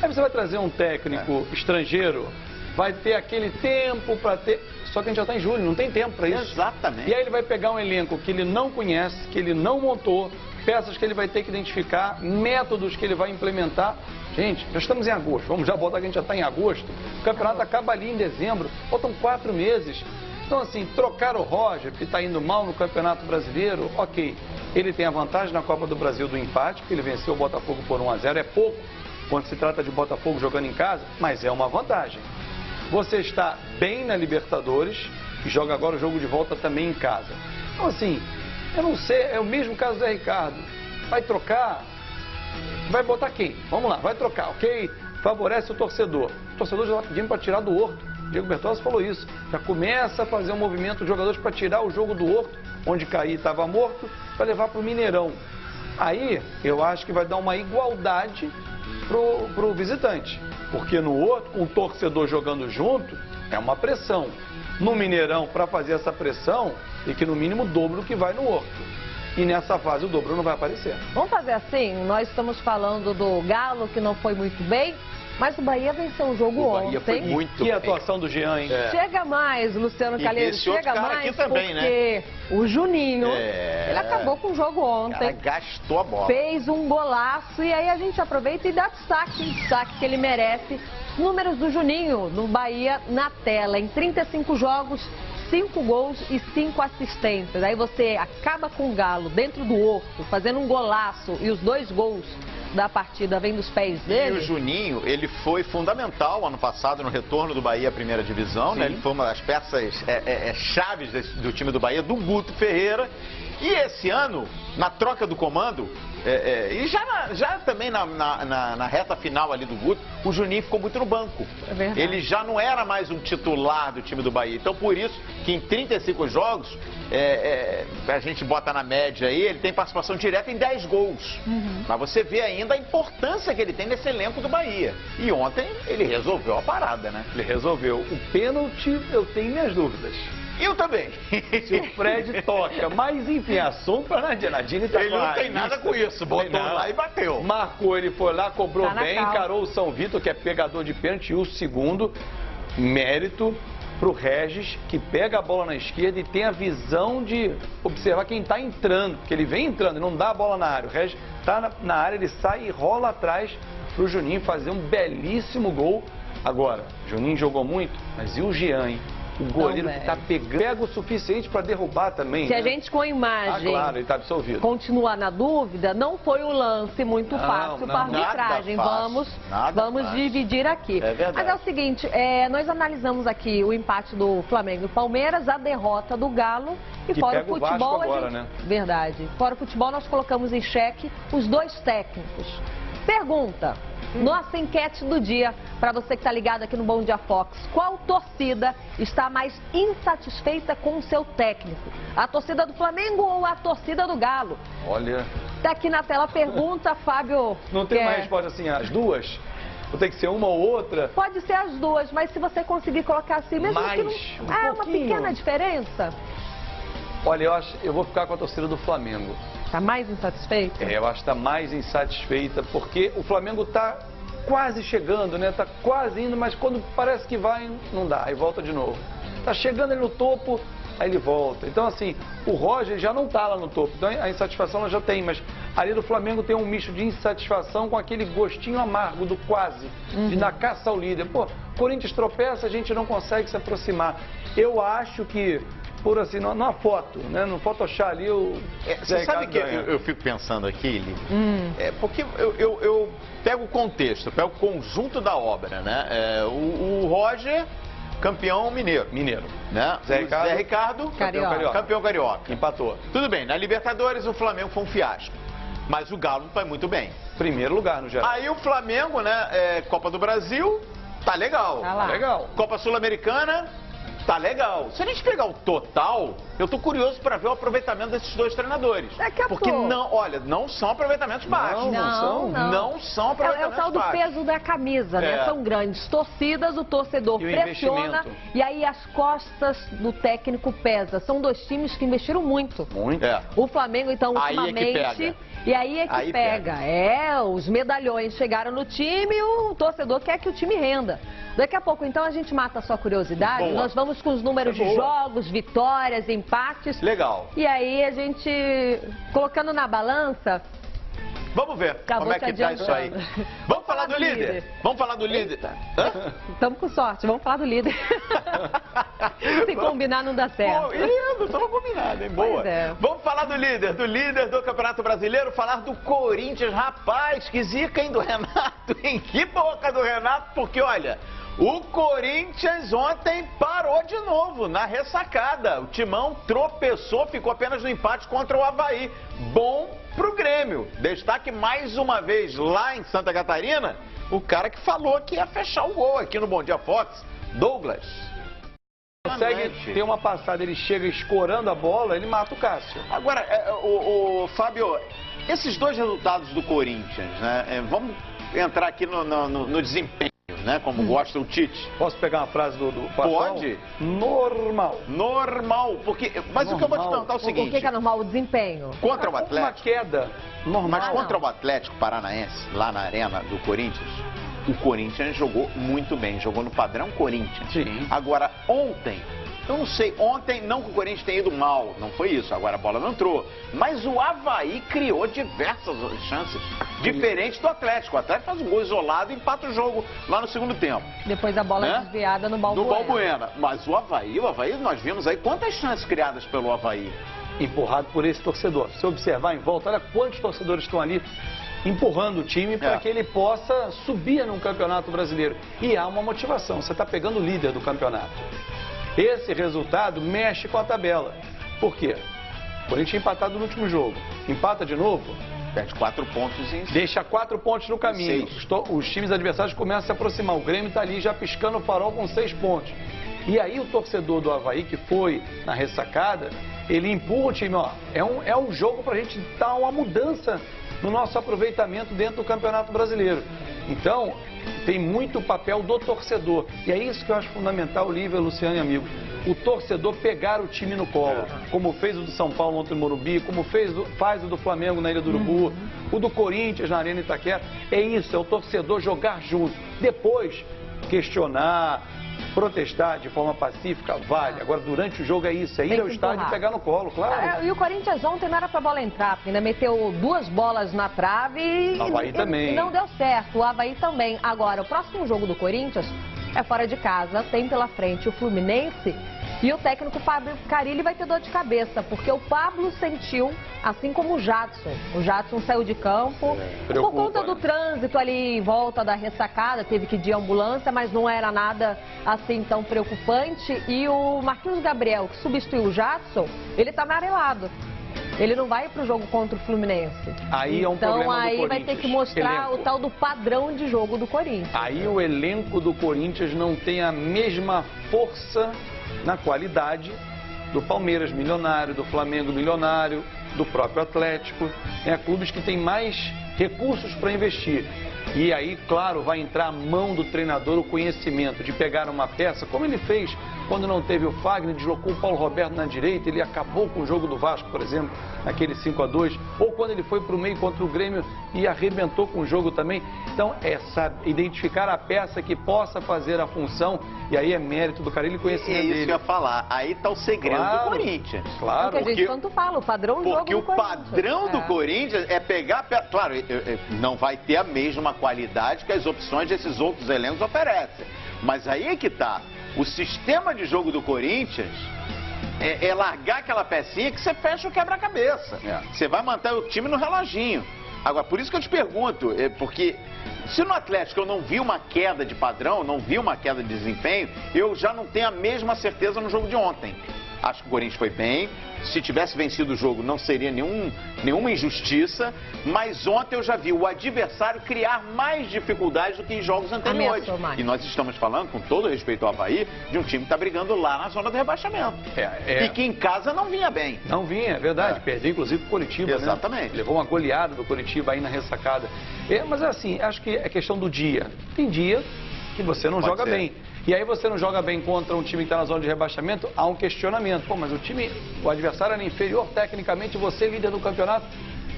Aí você vai trazer um técnico estrangeiro, vai ter aquele tempo para ter... Só que a gente já está em julho, não tem tempo para isso. Exatamente. E aí ele vai pegar um elenco que ele não conhece, que ele não montou, peças que ele vai ter que identificar, métodos que ele vai implementar. Gente, já estamos em agosto, vamos já botar que a gente já está em agosto. O campeonato acaba ali em dezembro, faltam 4 meses. Então, assim, trocar o Roger, que está indo mal no Campeonato Brasileiro, ok. Ele tem a vantagem na Copa do Brasil do empate, porque ele venceu o Botafogo por 1-0, é pouco quando se trata de Botafogo jogando em casa, mas é uma vantagem. Você está bem na Libertadores e joga agora o jogo de volta também em casa. Então, assim, eu não sei, é o mesmo caso do Zé Ricardo. Vai trocar? Vai botar quem? Vamos lá, vai trocar, ok? Favorece o torcedor. O torcedor já está pedindo para tirar do Horto. Diego Bertozzi falou isso. Já começa a fazer um movimento de jogadores para tirar o jogo do Horto, onde Caí estava morto, para levar para o Mineirão. Aí, eu acho que vai dar uma igualdade pro visitante. Porque no Horto, com o torcedor jogando junto, é uma pressão. No Mineirão, para fazer essa pressão, tem que no mínimo o dobro que vai no Horto. E nessa fase o dobro não vai aparecer. Vamos fazer assim, nós estamos falando do Galo, que não foi muito bem, mas o Bahia venceu o jogo ontem. Bahia foi muito E a atuação do Jean, hein? Chega mais, Luciano Calheiros, chega mais, também, porque o Juninho, ele acabou com o jogo ontem. Gastou a bola. Fez um golaço e aí a gente aproveita e dá destaque que ele merece. Números do Juninho no Bahia na tela, em 35 jogos, 5 gols e 5 assistências. Aí você acaba com o Galo dentro do Horto, fazendo um golaço e os 2 gols da partida vem dos pés dele. E o Juninho, ele foi fundamental ano passado no retorno do Bahia à primeira divisão, né? Ele foi uma das peças chaves do time do Bahia, do Guto Ferreira. E esse ano, na troca do comando, e já também na reta final ali do Guto, o Juninho ficou muito no banco. É verdade. Ele já não era mais um titular do time do Bahia. Então, por isso que em 35 jogos, a gente bota na média aí, ele tem participação direta em 10 gols. Mas você vê ainda a importância que ele tem nesse elenco do Bahia. E ontem ele resolveu a parada, né? Ele resolveu. O pênalti, eu tenho minhas dúvidas. Eu também. Se o Fred toca, mas enfim, assunto para Nadine. Nadine tá ele não tem nada com isso, botou lá e bateu. Marcou, ele foi lá, cobrou bem, calma. encarou o São Vitor, que é pegador de pênalti, e o segundo, mérito para o Regis, que pega a bola na esquerda e tem a visão de observar quem está entrando, porque ele vem entrando e não dá a bola na área. O Regis está na área, ele sai e rola atrás para o Juninho fazer um belíssimo gol. Agora, Juninho jogou muito, mas e o Jean, hein? O goleiro que está pegando, pega o suficiente para derrubar também. Se a gente com a imagem claro, ele está absolvido. continuar na dúvida, não foi um lance muito fácil para a arbitragem. Vamos dividir aqui. É verdade. Mas é o seguinte, nós analisamos aqui o empate do Flamengo e do Palmeiras, a derrota do Galo e que fora pega o futebol. o Vasco agora, né? Verdade. Fora o futebol, nós colocamos em xeque os dois técnicos. Pergunta. Nossa enquete do dia, para você que está ligado aqui no Bom Dia Fox. Qual torcida está mais insatisfeita com o seu técnico? A torcida do Flamengo ou a torcida do Galo? Olha... Está aqui na tela a pergunta, Fábio. Não tem uma resposta assim, as duas? Ou tem que ser uma ou outra? Pode ser as duas, mas se você conseguir colocar assim, mesmo que não... É uma pequena diferença. Olha, eu vou ficar com a torcida do Flamengo. Está mais insatisfeita? Eu acho que está mais insatisfeita, porque o Flamengo está quase chegando, né? Está quase indo, mas quando parece que vai, não dá, aí volta de novo. Está chegando ali no topo, aí ele volta. Então, assim, o Roger já não está lá no topo, então a insatisfação ela já tem, mas ali do Flamengo tem um misto de insatisfação com aquele gostinho amargo do quase, de na caça ao líder. Pô, Corinthians tropeça, a gente não consegue se aproximar. Eu acho que... por assim, numa foto, né? No Photoshop ali, você sabe que eu fico pensando aqui, Lili? Porque eu pego o contexto, eu pego o conjunto da obra, né? O Roger, campeão mineiro. Né? Zé Ricardo, campeão carioca. Empatou. Tudo bem, na Libertadores o Flamengo foi um fiasco. Mas o Galo vai muito bem. Primeiro lugar no geral. Aí o Flamengo, né? Copa do Brasil, tá legal. Tá legal. Copa Sul-Americana, tá legal. Se a gente pegar o total, eu tô curioso para ver o aproveitamento desses dois treinadores. Porque não são aproveitamentos baixos. Não são aproveitamentos baixos. É o tal do peso da camisa, né? São grandes torcidas, o torcedor pressiona e aí as costas do técnico pesa. São dois times que investiram muito. O Flamengo, então, ultimamente... E aí é que pega. Os medalhões chegaram no time e o torcedor quer que o time renda. Daqui a pouco, então, a gente mata a sua curiosidade. Boa. Nós vamos com os números de jogos, vitórias, empates. Legal. E aí a gente, colocando na balança... Vamos ver como é que tá isso aí. Vamos falar do líder? Vamos falar do líder? Estamos com sorte, vamos falar do líder. Se combinar não dá certo. Estamos combinados, hein? Boa. Vamos falar do líder do Campeonato Brasileiro, falar do Corinthians. Rapaz, que zica, hein, do Renato, hein? Que boca do Renato, porque olha... O Corinthians ontem parou de novo na ressacada. O Timão tropeçou, ficou apenas no empate contra o Avaí. Bom pro Grêmio. Destaque mais uma vez lá em Santa Catarina, o cara que falou que ia fechar o gol aqui no Bom Dia Fox, Douglas. Consegue ter uma passada, ele chega escorando a bola, ele mata o Cássio. Agora, Fábio, esses dois resultados do Corinthians, né? Vamos entrar aqui no desempenho. Né, como gosta o Tite. Posso pegar uma frase do Patrão? Pode? Normal. Porque, mas o que eu vou te perguntar é o seguinte... O que é normal? O desempenho? Contra o Atlético. Uma queda normal. Mas contra o Atlético Paranaense, lá na arena do Corinthians, o Corinthians jogou muito bem. Jogou no padrão Corinthians. Sim. Agora, ontem... Eu não sei, ontem não que o Corinthians tenha ido mal, não foi isso, agora a bola não entrou. Mas o Avaí criou diversas chances, diferente do Atlético. O Atlético faz um gol isolado e empata o jogo lá no segundo tempo. Depois a bola desviada no Balbuena. Mas o Avaí, nós vimos aí quantas chances criadas pelo Avaí. Empurrado por esse torcedor. Se observar em volta, olha quantos torcedores estão ali empurrando o time para que ele possa subir num campeonato brasileiro. E há uma motivação, você está pegando o líder do campeonato. Esse resultado mexe com a tabela. Por quê? O Corinthians empatado no último jogo. Empata de novo, perde 4 pontos em... Deixa 4 pontos no caminho. Os times adversários começam a se aproximar. O Grêmio está ali já piscando o farol com 6 pontos. E aí o torcedor do Avaí, que foi na ressacada, ele empurra o time. É um jogo para a gente dar uma mudança no nosso aproveitamento dentro do Campeonato Brasileiro. Então... tem muito papel do torcedor. E é isso que eu acho fundamental, Lívia, Luciano e amigos. O torcedor pegar o time no colo, como fez o do São Paulo ontem no Morumbi, como faz o do Flamengo na Ilha do Urubu, o do Corinthians na Arena Itaquera. É isso, é o torcedor jogar junto. Depois, questionar, Protestar de forma pacífica, vale. Agora, durante o jogo é isso, é ir ao estádio e pegar no colo, claro. E o Corinthians ontem não era pra bola entrar, porque ainda meteu 2 bolas na trave e... O Avaí também. E não deu certo, o Avaí também. Agora, o próximo jogo do Corinthians é fora de casa, tem pela frente o Fluminense e o técnico Fábio Carille vai ter dor de cabeça, porque o Pablo sentiu, assim como o Jadson. O Jadson saiu de campo por conta do trânsito ali em volta da ressacada, teve que ir de ambulância, mas não era nada assim tão preocupante. E o Marquinhos Gabriel, que substituiu o Jadson, ele tá amarelado. Ele não vai para o jogo contra o Fluminense. Aí é um problema do Então aí Corinthians. vai ter que mostrar o tal do padrão de jogo do Corinthians. Aí o elenco do Corinthians não tem a mesma força na qualidade do Palmeiras milionário, do Flamengo milionário, do próprio Atlético. Clubes que têm mais recursos para investir. E aí, claro, vai entrar a mão do treinador o conhecimento de pegar uma peça, como ele fez quando não teve o Fagner, deslocou o Paulo Roberto na direita, ele acabou com o jogo do Vasco, por exemplo, naquele 5-2, ou quando ele foi para o meio contra o Grêmio e arrebentou com o jogo também. Então, identificar a peça que possa fazer a função, e aí é mérito do cara, ele conhecimento dele. É isso que eu ia falar, aí está o segredo do Corinthians. Claro. É o que a gente tanto fala, o padrão do jogo do Corinthians. Porque o padrão do Corinthians é pegar... Claro, não vai ter a mesma qualidade que as opções desses outros elencos oferecem. Mas aí é que está. O sistema de jogo do Corinthians é largar aquela pecinha que você fecha o quebra-cabeça. Você vai manter o time no reloginho. Agora, por isso que eu te pergunto, porque se no Atlético eu não vi uma queda de padrão, não vi uma queda de desempenho, eu já não tenho a mesma certeza no jogo de ontem. Acho que o Corinthians foi bem. Se tivesse vencido o jogo, não seria nenhuma injustiça. Mas ontem eu já vi o adversário criar mais dificuldades do que em jogos anteriores. E nós estamos falando, com todo respeito ao Avaí, de um time que está brigando lá na zona do rebaixamento. E que em casa não vinha bem. Não vinha, é verdade. Perdeu, inclusive, o Coritiba. Exatamente. Né? Levou uma goleada do Coritiba aí na ressacada. Mas assim, acho que é questão do dia. Tem dia que você não joga bem. E aí você não joga bem contra um time que está na zona de rebaixamento, há um questionamento. Pô, mas o adversário era inferior tecnicamente, você líder do campeonato,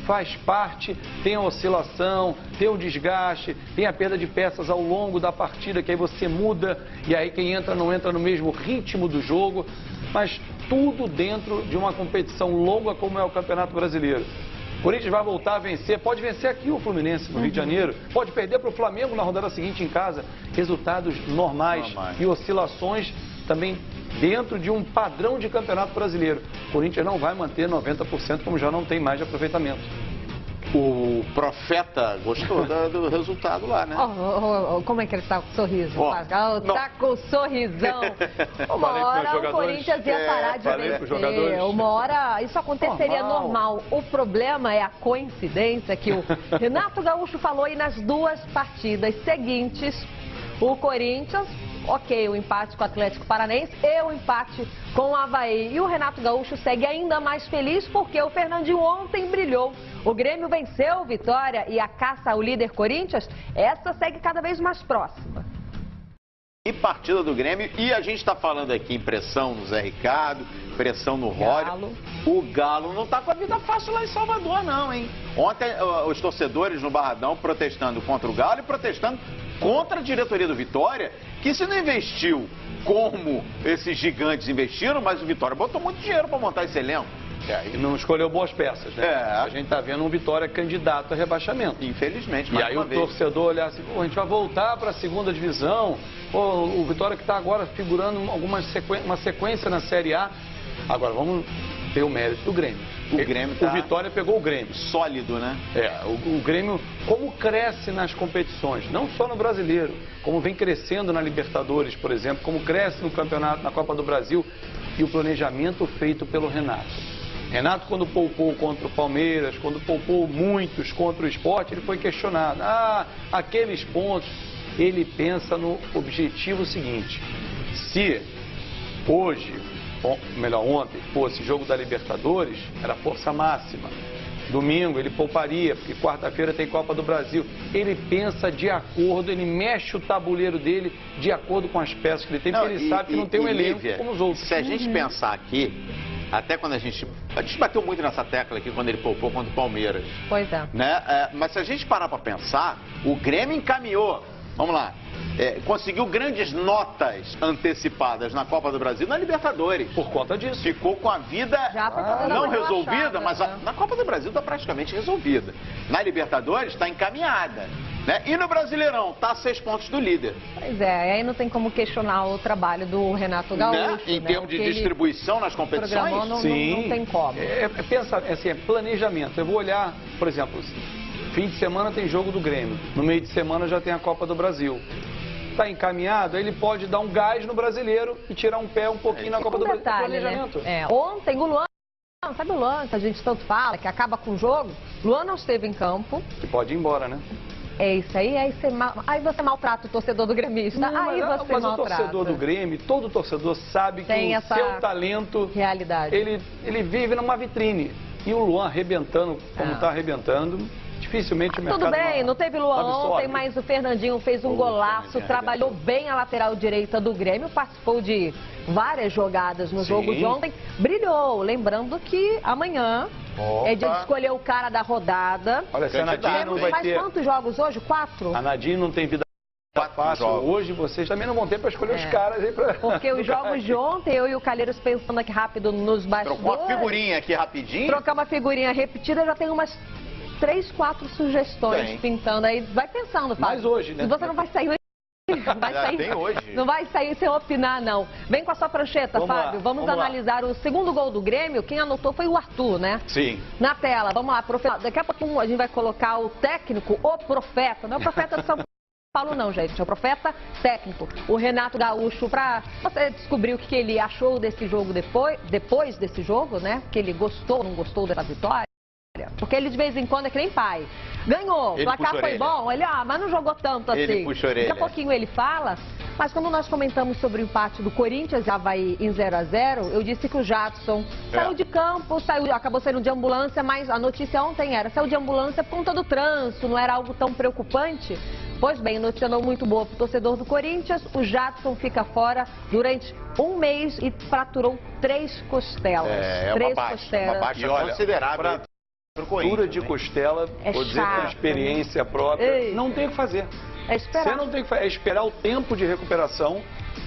faz parte, tem a oscilação, tem o desgaste, tem a perda de peças ao longo da partida, que aí você muda, e aí quem entra não entra no mesmo ritmo do jogo, mas tudo dentro de uma competição longa como é o Campeonato Brasileiro. O Corinthians vai voltar a vencer, pode vencer aqui o Fluminense no Rio de Janeiro, pode perder para o Flamengo na rodada seguinte em casa, resultados normais e oscilações também dentro de um padrão de Campeonato Brasileiro. O Corinthians não vai manter 90%, como já não tem mais de aproveitamento. O Profeta gostou do resultado lá, né? Como é que ele tá com o sorriso? Tá com o sorrisão. Uma hora o Corinthians ia parar de vencer. Uma hora isso aconteceria normal. O problema é a coincidência que o Renato Gaúcho falou e nas 2 partidas seguintes, o Corinthians... Ok, o empate com o Atlético Paranaense e o empate com o Avaí. E o Renato Gaúcho segue ainda mais feliz porque o Fernandinho ontem brilhou. O Grêmio venceu o Vitória e a caça ao líder Corinthians, essa segue cada vez mais próxima. E partida do Grêmio, e a gente está falando aqui em pressão no Zé Ricardo, pressão no Ródio. O Galo não está com a vida fácil lá em Salvador não, hein? Ontem os torcedores no Barradão protestando contra o Galo e protestando contra a diretoria do Vitória, que se não investiu como esses gigantes investiram, mas o Vitória botou muito dinheiro para montar esse elenco. E não escolheu boas peças, né? A gente está vendo um Vitória candidato a rebaixamento. Infelizmente, e aí o torcedor olhar assim, a gente vai voltar para a segunda divisão, o Vitória que está agora figurando uma sequência na Série A. Agora vamos ter o mérito do Grêmio. O Vitória pegou o Grêmio. Sólido, né? O Grêmio, como cresce nas competições, não só no Brasileiro, como vem crescendo na Libertadores, por exemplo, como cresce no campeonato, na Copa do Brasil, e o planejamento feito pelo Renato. Renato, quando poupou contra o Palmeiras, quando poupou muitos contra o Sport, ele foi questionado. Aqueles pontos, ele pensa no objetivo seguinte: se hoje, ontem, fosse jogo da Libertadores, era força máxima. Domingo ele pouparia, porque quarta-feira tem Copa do Brasil. Ele pensa de acordo, ele mexe o tabuleiro dele de acordo com as peças que ele tem, porque ele sabe que não tem um elenco como os outros. Se a gente pensar aqui, até quando a gente bateu muito nessa tecla aqui quando ele poupou contra o Palmeiras. Pois é. Né? Mas se a gente parar para pensar, o Grêmio encaminhou, vamos lá, conseguiu grandes notas antecipadas na Copa do Brasil, na Libertadores. Por conta disso. Ficou com a vida não resolvida, mas na Copa do Brasil está praticamente resolvida. Na Libertadores está encaminhada. Né? E no Brasileirão, está a 6 pontos do líder. Pois é, aí não tem como questionar o trabalho do Renato Gaúcho. Né? Em termos de distribuição nas competições? Não tem como. Pensa assim, planejamento. Eu vou olhar, por exemplo, fim de semana tem jogo do Grêmio. No meio de semana já tem a Copa do Brasil. Está encaminhado, ele pode dar um gás no Brasileiro e tirar um pé um pouquinho na Copa do Brasil. Planejamento. Né? Ontem o Luan, sabe o Luan, que a gente tanto fala, que acaba com o jogo? Luan não esteve em campo. E pode ir embora, né? É isso aí, aí você maltrata o torcedor do gremista. Não, mas o torcedor do Grêmio, todo torcedor sabe que o seu talento, realidade. Ele vive numa vitrine. E o Luan arrebentando como está arrebentando, dificilmente o mercado... Tudo bem, não teve Luan ontem, mas o Fernandinho fez um golaço, trabalhou bem a lateral direita do Grêmio, participou de várias jogadas no jogo de ontem, brilhou. Lembrando que amanhã é dia de escolher o cara da rodada. Olha, se a Nadine não vai ter... Mas quantos jogos hoje? 4? A Nadine não tem vida fácil. Hoje vocês também não vão ter para escolher os caras aí pra... Porque os jogos de ontem, eu e o Calheiros pensando aqui rápido nos bastidores... Trocou uma figurinha aqui rapidinho? Trocar uma figurinha repetida, já tem umas 3, 4 sugestões pintando aí. Vai pensando, Fábio. Mas hoje, né? Você não vai sair... Tem hoje. Não vai sair sem opinar, não. Vem com a sua prancheta, Fábio. Vamos analisar o segundo gol do Grêmio. Quem anotou foi o Arthur, né? Sim. Na tela, vamos lá. Daqui a pouquinho a gente vai colocar o técnico, o profeta. Não é o profeta de São Paulo, não, gente. É o profeta técnico, o Renato Gaúcho, para você descobrir o que ele achou desse jogo depois desse jogo, né? Que ele gostou ou não gostou dessa vitória. Porque ele de vez em quando é que nem pai. Ganhou, o placar foi bom, ele, mas não jogou tanto assim. Ele puxa a orelha. Daqui a pouquinho ele fala, mas quando nós comentamos sobre o empate do Corinthians, já vai em 0 a 0, eu disse que o Jadson saiu de campo, acabou saindo de ambulância, mas a notícia ontem saiu de ambulância por conta do trânsito, não era algo tão preocupante. Pois bem, notícia não muito boa para o torcedor do Corinthians, o Jadson fica fora durante 1 mês e fraturou 3 costelas. Uma baixa considerável. Fratura de costela, vou dizer por experiência própria, não tem o que fazer. É esperar. Você não tem que fazer, é esperar o tempo de recuperação,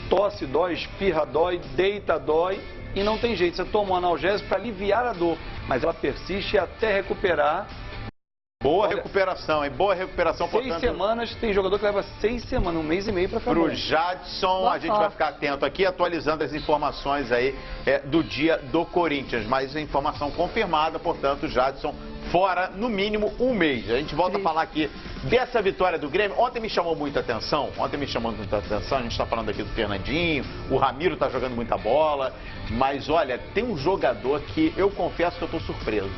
tosse dói, espirra dói, deita dói e não tem jeito. Você toma um analgésico para aliviar a dor, mas ela persiste até recuperar. Boa recuperação, hein? Boa recuperação. 6 semanas, tem jogador que leva 6 semanas, 1 mês e meio para ficar bom. Pro Jadson, a gente vai ficar atento aqui, atualizando as informações aí do dia do Corinthians. Mas a informação confirmada, portanto, Jadson fora no mínimo 1 mês. A gente volta a falar aqui dessa vitória do Grêmio. Ontem me chamou muita atenção, a gente está falando aqui do Fernandinho, o Ramiro está jogando muita bola, mas olha, tem um jogador que eu confesso que eu estou surpreso.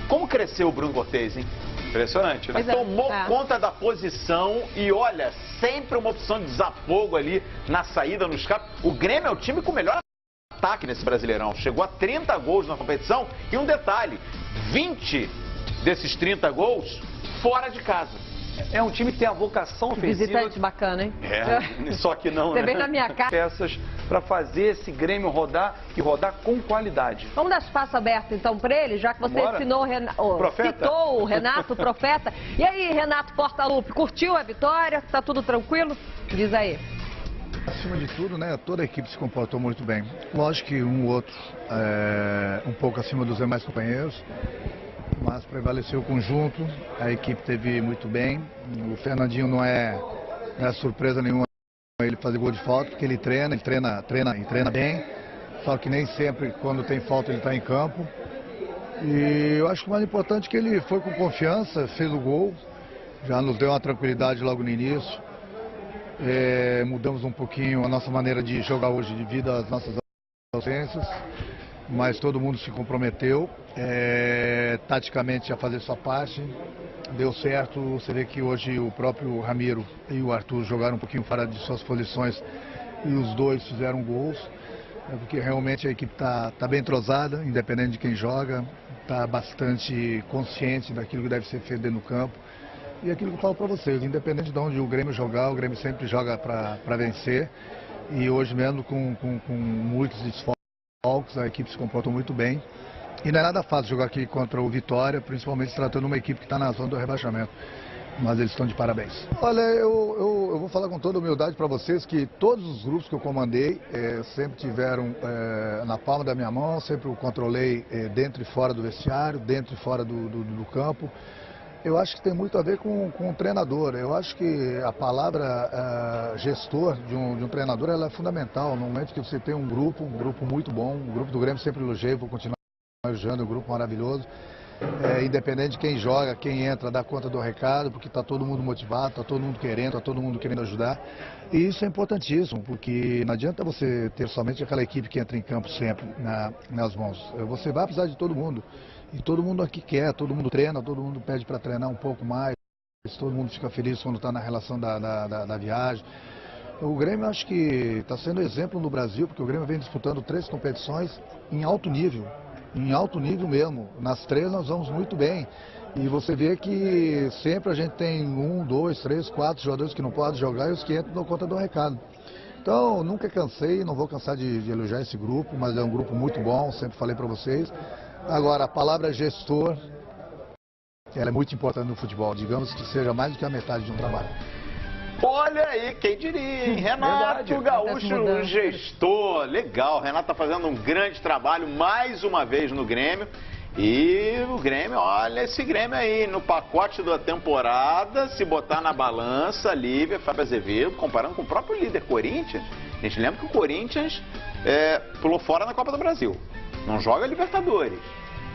Como cresceu o Bruno Cortez, hein? Impressionante, né? Tomou conta da posição e olha, sempre uma opção de desafogo ali na saída, no escape. O Grêmio é o time com o melhor ataque nesse Brasileirão. Chegou a 30 gols na competição e um detalhe, 20 desses 30 gols fora de casa. É um time que tem a vocação ofensiva. Visitante bacana, hein? Só que não, Você vem na minha casa. Peças para fazer esse Grêmio rodar e rodar com qualidade. Vamos dar espaço aberto então para ele, já que você citou o Renato, profeta. E aí, Renato Portaluppi, curtiu a vitória? Tá tudo tranquilo? Diz aí. Acima de tudo, né, toda a equipe se comportou muito bem. Lógico que um ou outro um pouco acima dos demais companheiros, mas prevaleceu o conjunto, a equipe teve muito bem. O Fernandinho não é surpresa nenhuma ele fazer gol de falta, porque ele treina bem, só que nem sempre quando tem falta ele está em campo. E eu acho que o mais importante é que ele foi com confiança, fez o gol, já nos deu uma tranquilidade logo no início. Mudamos um pouquinho a nossa maneira de jogar hoje devido às nossas ausências, mas todo mundo se comprometeu taticamente a fazer sua parte, deu certo. Você vê que hoje o próprio Ramiro e o Arthur jogaram um pouquinho fora de suas posições e os dois fizeram gols, porque realmente a equipe está bem entrosada, independente de quem joga, está bastante consciente daquilo que deve ser feito dentro do campo. E aquilo que eu falo para vocês, independente de onde o Grêmio jogar, o Grêmio sempre joga para vencer. E hoje mesmo com muitos desfalques, a equipe se comportou muito bem. E não é nada fácil jogar aqui contra o Vitória, principalmente se tratando de uma equipe que está na zona do rebaixamento. mas eles estão de parabéns. Olha, eu vou falar com toda humildade para vocês que todos os grupos que eu comandei sempre tiveram na palma da minha mão, sempre o controlei dentro e fora do vestiário, dentro e fora do campo. Eu acho que tem muito a ver com o treinador. Eu acho que a palavra gestor de um treinador ela é fundamental. No momento que você tem um grupo muito bom, o grupo do Grêmio sempre elogiei, vou continuar elogiando, um grupo maravilhoso. Independente de quem joga, quem entra, dá conta do recado, porque está todo mundo motivado, está todo mundo querendo, está todo mundo querendo ajudar. E isso é importantíssimo, porque não adianta você ter somente aquela equipe que entra em campo sempre nas mãos. Você vai precisar de todo mundo. E todo mundo aqui quer, todo mundo treina, todo mundo pede para treinar um pouco mais, todo mundo fica feliz quando está na relação da viagem. O Grêmio acho que está sendo exemplo no Brasil, porque o Grêmio vem disputando 3 competições em alto nível mesmo. Nas 3 nós vamos muito bem. E você vê que sempre a gente tem 1, 2, 3, 4 jogadores que não podem jogar e os que entram dão conta do recado. Então, nunca cansei, não vou cansar de elogiar esse grupo, mas é um grupo muito bom, sempre falei para vocês. Agora, a palavra gestor, ela é muito importante no futebol, digamos que seja mais do que a metade de um trabalho. Olha aí, quem diria, hein? Renato Gaúcho, gestor, legal, Renato está fazendo um grande trabalho mais uma vez no Grêmio. E o Grêmio, olha esse Grêmio aí, no pacote da temporada, se botar na balança, Lívia, Fábio Azevedo, comparando com o próprio líder Corinthians, a gente lembra que o Corinthians pulou fora na Copa do Brasil. Não joga Libertadores,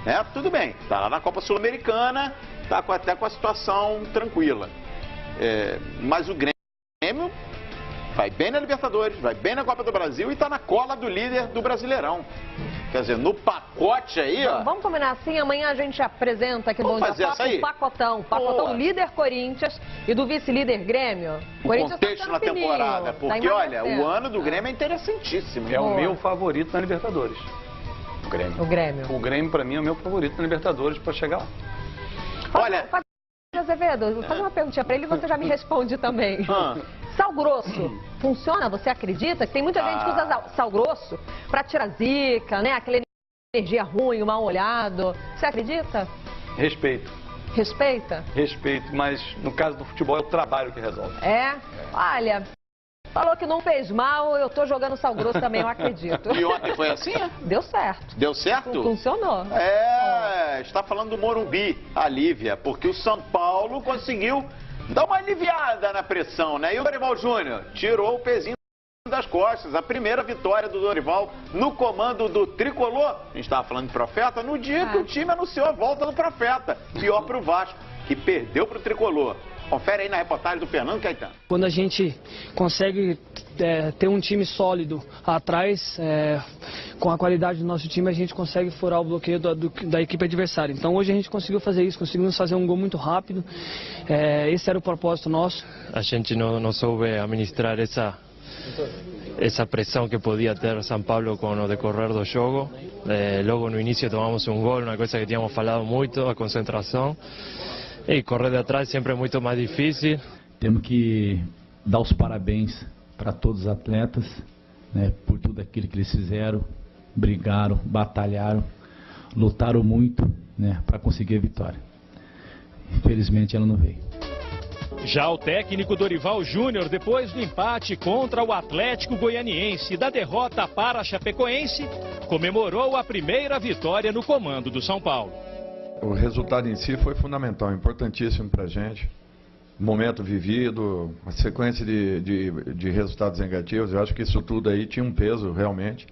né? Tudo bem, tá lá na Copa Sul-Americana, tá até com a situação tranquila. Mas o Grêmio vai bem na Libertadores, vai bem na Copa do Brasil e tá na cola do líder do Brasileirão. Quer dizer, no pacote aí, ó. Vamos combinar assim, amanhã a gente apresenta aqui no Bom Dia Papo o pacotão líder Corinthians e do vice-líder Grêmio. O contexto na temporada, porque olha, o ano do Grêmio é interessantíssimo. É o meu favorito na Libertadores. O Grêmio. O Grêmio, pra mim, é o meu favorito na Libertadores para chegar lá. Olha, Azevedo, vou fazer uma perguntinha pra ele e você já me responde também. Sal grosso, funciona? Você acredita? Tem muita gente que usa sal grosso pra tirar zica, né? Aquela energia ruim, o mal-olhado. Você acredita? Respeito. Respeita? Respeito, mas no caso do futebol é o trabalho que resolve. Olha... Falou que não fez mal, eu tô jogando sal grosso também, eu acredito. E ontem foi assim? Deu certo. Deu certo? Funcionou. Está falando do Morumbi, a Lívia, porque o São Paulo conseguiu dar uma aliviada na pressão, né? E o Dorival Júnior tirou o pezinho das costas. A primeira vitória do Dorival no comando do Tricolor. A gente estava falando de Profeta, no dia que o time anunciou a volta do Profeta. Pior para o Vasco, que perdeu para o Tricolor. Confere aí na reportagem do Fernando Caetano. Quando a gente consegue ter um time sólido atrás, com a qualidade do nosso time, a gente consegue furar o bloqueio da equipe adversária. Então hoje a gente conseguiu fazer isso, conseguimos fazer um gol muito rápido. Esse era o propósito nosso. A gente não soube administrar essa pressão que podia ter São Paulo com o decorrer do jogo. Logo no início tomamos um gol, uma coisa que tínhamos falado muito, a concentração. E correr de atrás sempre é muito mais difícil. Temos que dar os parabéns para todos os atletas, né, por tudo aquilo que eles fizeram, brigaram, batalharam, lutaram muito, né, para conseguir a vitória. Infelizmente ela não veio. Já o técnico Dorival Júnior, depois do empate contra o Atlético Goianiense e da derrota para a Chapecoense, comemorou a primeira vitória no comando do São Paulo. O resultado em si foi fundamental, importantíssimo para a gente. Momento vivido, uma sequência de resultados negativos, eu acho que isso tudo aí tinha um peso realmente.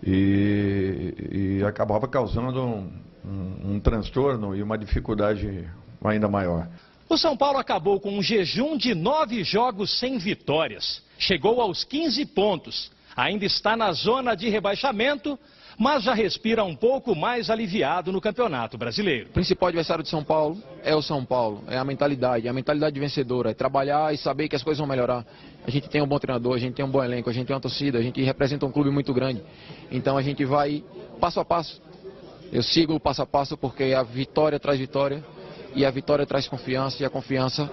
E acabava causando um transtorno e uma dificuldade ainda maior. O São Paulo acabou com um jejum de 9 jogos sem vitórias. Chegou aos 15 pontos. Ainda está na zona de rebaixamento, mas já respira um pouco mais aliviado no Campeonato Brasileiro. O principal adversário de São Paulo é o São Paulo, é a mentalidade vencedora, é trabalhar e saber que as coisas vão melhorar. A gente tem um bom treinador, a gente tem um bom elenco, a gente tem uma torcida, a gente representa um clube muito grande. Então a gente vai passo a passo. Eu sigo o passo a passo porque a vitória traz vitória e a vitória traz confiança e a confiança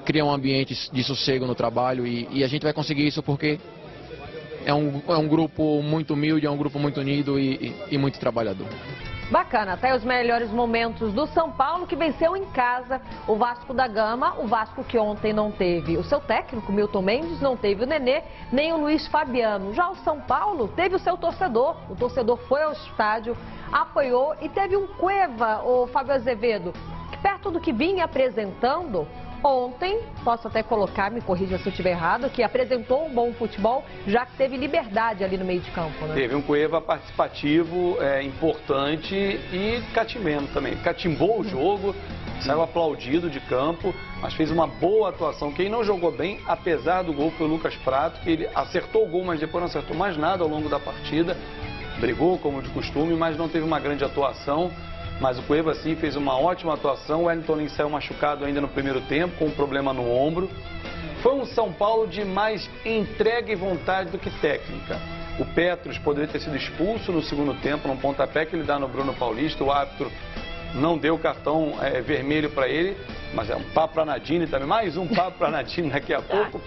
cria um ambiente de sossego no trabalho e a gente vai conseguir isso porque é um grupo muito humilde, é um grupo muito unido e muito trabalhador. Bacana, até os melhores momentos do São Paulo, que venceu em casa o Vasco da Gama. O Vasco que ontem não teve o seu técnico, Milton Mendes, não teve o Nenê, nem o Luiz Fabiano. Já o São Paulo teve o seu torcedor. O torcedor foi ao estádio, apoiou e teve um Cueva, o Fábio Azevedo, que perto do que vinha apresentando ontem, posso até colocar, me corrija se eu estiver errado, que apresentou um bom futebol, já que teve liberdade ali no meio de campo, né? Teve um Cueva participativo, importante e catimento também. Catimbou o jogo, saiu aplaudido de campo, mas fez uma boa atuação. Quem não jogou bem, apesar do gol, foi o Lucas Prato, que ele acertou o gol, mas depois não acertou mais nada ao longo da partida. Brigou, como de costume, mas não teve uma grande atuação. Mas o Cueva, sim, fez uma ótima atuação. O Wellington Lins saiu machucado ainda no primeiro tempo, com um problema no ombro. Foi um São Paulo de mais entrega e vontade do que técnica. O Petros poderia ter sido expulso no segundo tempo, num pontapé que ele dá no Bruno Paulista. O árbitro não deu cartão vermelho para ele, mas é um papo para Nadine também. Mais um papo para Nadine daqui a pouco.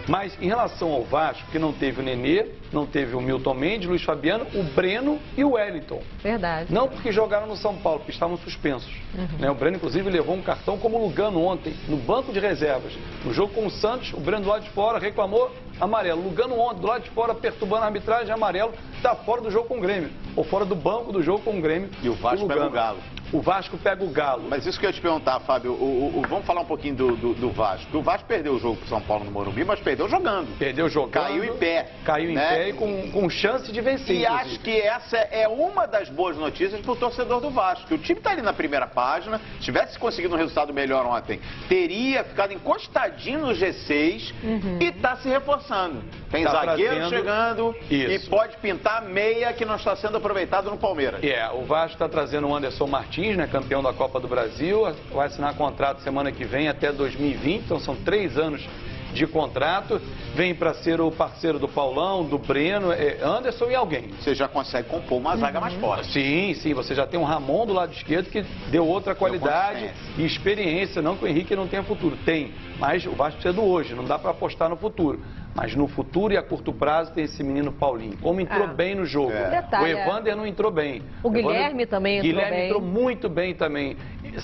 Mas em relação ao Vasco, que não teve o Nenê, não teve o Milton Mendes, Luiz Fabiano, o Breno e o Wellington. Verdade. Não porque jogaram no São Paulo, porque estavam suspensos. O Breno, inclusive, levou um cartão como o Lugano ontem, no banco de reservas. No jogo com o Santos, o Breno do lado de fora reclamou amarelo. Lugano ontem, do lado de fora, perturbando a arbitragem, amarelo, está fora do jogo com o Grêmio. Ou fora do banco do jogo com o Grêmio. E o Vasco pega o Galo. O Vasco pega o Galo. Mas isso que eu ia te perguntar, Fábio, vamos falar um pouquinho do Vasco. O Vasco perdeu o jogo pro São Paulo no Morumbi, mas perdeu jogando. Perdeu jogando. Caiu em pé. Caiu em pé e com chance de vencer. E acho que essa é uma das boas notícias pro torcedor do Vasco. O time tá ali na primeira página, se tivesse conseguido um resultado melhor ontem, teria ficado encostadinho no G6 e tá se reforçando. Tem zagueiro chegando e pode pintar meia que não está sendo aproveitado no Palmeiras. O Vasco está trazendo o Anderson Martins, né, campeão da Copa do Brasil, vai assinar contrato semana que vem até 2020, então são 3 anos de contrato, vem para ser o parceiro do Paulão, do Breno, Anderson e alguém. Você já consegue compor uma zaga mais forte. Sim, você já tem um Ramon do lado esquerdo que deu outra qualidade e experiência, não que o Henrique não tenha futuro, tem, mas o Vasco precisa do hoje, não dá para apostar no futuro. Mas no futuro e a curto prazo tem esse menino Paulinho. Como entrou bem no jogo. O Evander não entrou bem. O Guilherme também entrou bem. Guilherme entrou muito bem também.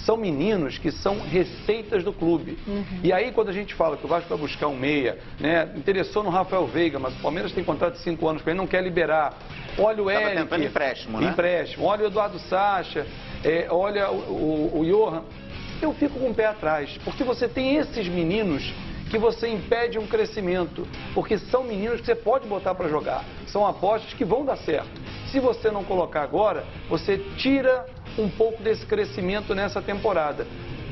São meninos que são receitas do clube. E aí quando a gente fala que o Vasco vai buscar um meia, né, interessou no Rafael Veiga, mas o Palmeiras tem contrato de 5 anos com ele, não quer liberar. Olha o Eric. Tentando empréstimo, né? Empréstimo. Olha o Eduardo Sacha. Olha o Johan. Eu fico com o pé atrás. Porque você tem esses meninos que você impede um crescimento, porque são meninos que você pode botar para jogar, são apostas que vão dar certo. Se você não colocar agora, você tira um pouco desse crescimento nessa temporada.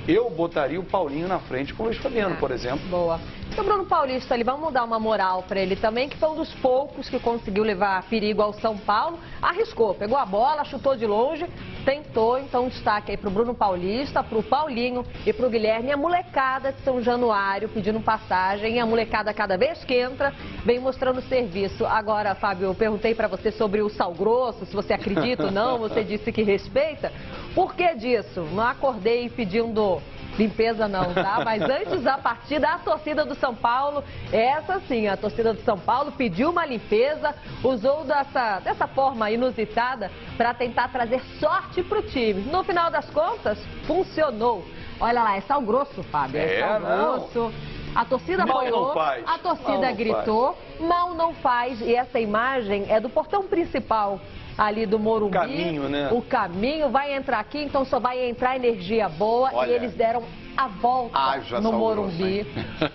Eu botaria o Paulinho na frente com o Luiz Fabiano, por exemplo. Boa. E o Bruno Paulista ali, vamos dar uma moral para ele também, que foi um dos poucos que conseguiu levar perigo ao São Paulo. Arriscou, pegou a bola, chutou de longe, tentou. Então, destaque aí para o Bruno Paulista, para o Paulinho e para o Guilherme. A molecada de São Januário pedindo passagem. A molecada, cada vez que entra, vem mostrando serviço. Agora, Fábio, eu perguntei para você sobre o sal grosso, se você acredita ou não. Você disse que respeita. Por que disso? Não acordei pedindo limpeza não, tá? Mas antes da partida, a torcida do São Paulo, essa sim, a torcida do São Paulo pediu uma limpeza, usou dessa forma inusitada para tentar trazer sorte para o time. No final das contas, funcionou. Olha lá, é sal grosso, Fábio, é sal grosso. A torcida apoiou, a torcida gritou, mal não faz. E essa imagem é do portão principal ali do Morumbi. O caminho, né? O caminho vai entrar aqui, então só vai entrar energia boa. Olha, e eles deram a volta no Morumbi.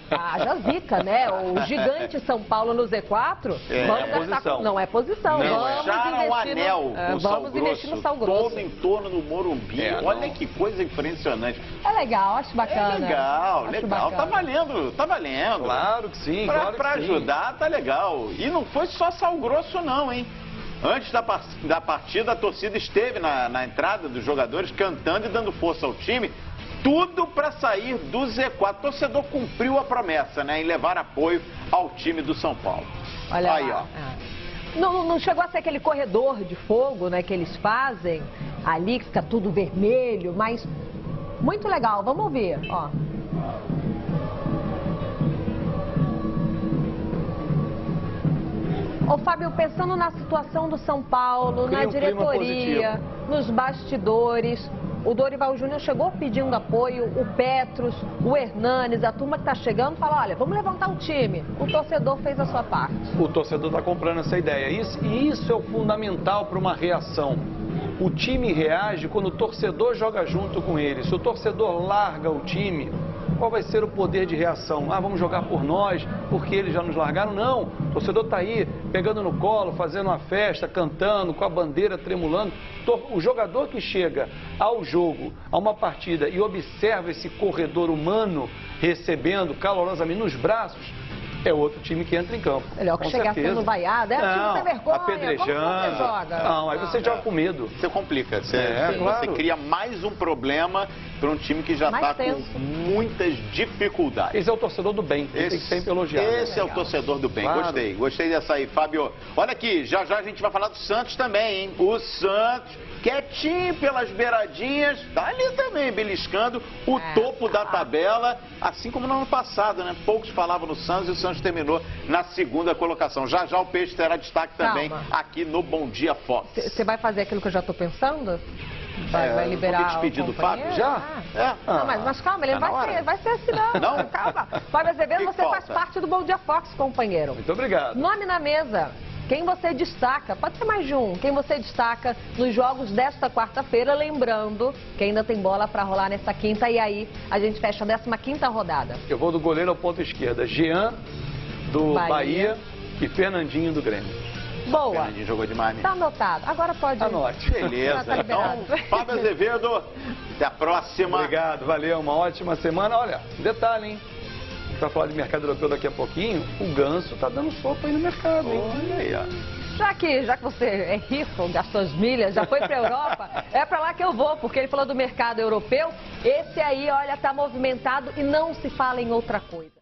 Haja zica, né? O gigante São Paulo no Z4. Vamos gastar. Não é posição. Não, vamos investir no sal grosso. Todo em torno do Morumbi. Olha que coisa impressionante. É legal, acho bacana. É legal. Tá valendo, tá valendo. Claro que sim, Pra ajudar, tá legal. E não foi só sal grosso não, hein? Antes da partida, a torcida esteve na entrada dos jogadores cantando e dando força ao time. Tudo para sair do Z4. O torcedor cumpriu a promessa, né? Em levar apoio ao time do São Paulo. Olha aí, ó. Não chegou a ser aquele corredor de fogo, né? Que eles fazem ali, que fica tudo vermelho, mas muito legal. Vamos ouvir, ó. Ô Fábio, pensando na situação do São Paulo, na diretoria, nos bastidores, o Dorival Júnior chegou pedindo apoio, o Petros, o Hernanes, a turma que está chegando, fala, olha, vamos levantar o time. O torcedor fez a sua parte. O torcedor está comprando essa ideia. E isso é o fundamental para uma reação. O time reage quando o torcedor joga junto com ele. Se o torcedor larga o time, qual vai ser o poder de reação? Ah, vamos jogar por nós, porque eles já nos largaram? Não, o torcedor está aí, pegando no colo, fazendo uma festa, cantando, com a bandeira tremulando. O jogador que chega ao jogo, a uma partida, e observa esse corredor humano recebendo calorosamente nos braços, é outro time que entra em campo. Melhor que chegar sendo vaiado, é não, time sem vergonha, apedrejando. como você joga? Não, aí você joga com medo. Você complica, você claro. cria mais um problema para um time que já está com muitas dificuldades. Esse é o torcedor do bem, tem que sempre elogiar. Esse é o torcedor do bem, Claro. Gostei dessa aí, Fábio. Olha aqui, já a gente vai falar do Santos também, hein? O Santos, quietinho pelas beiradinhas, tá ali também, beliscando o topo da tabela, assim como no ano passado, né? Poucos falavam no Santos e o Santos terminou na segunda colocação. Já o Peixe terá destaque também aqui no Bom Dia Fox. Você vai fazer aquilo que eu já estou pensando? Vai liberar o despedir do Fábio? Já? Não, mas calma, ele vai ser assim não. Calma. Fábio Azevedo, você faz parte do Bom Dia Fox, companheiro. Muito obrigado. Nome na mesa. Quem você destaca, pode ser mais de um, quem você destaca nos jogos desta quarta-feira, lembrando que ainda tem bola para rolar nessa quinta, e aí a gente fecha a 15ª rodada. Eu vou do goleiro ao ponto esquerda, Jean do Bahia e Fernandinho do Grêmio. Boa. Fernandinho jogou demais, né? Tá anotado. Agora pode... Anote. Beleza. Tá Então, Fábio Azevedo, até a próxima. Obrigado, valeu, uma ótima semana. Olha, detalhe, hein? Para falar de mercado europeu daqui a pouquinho, o Ganso tá dando sopa aí no mercado, hein? Olha aí, ó. Já que você é rico, gastou as milhas, já foi para a Europa, é para lá que eu vou, porque ele falou do mercado europeu. Esse aí, olha, tá movimentado e não se fala em outra coisa.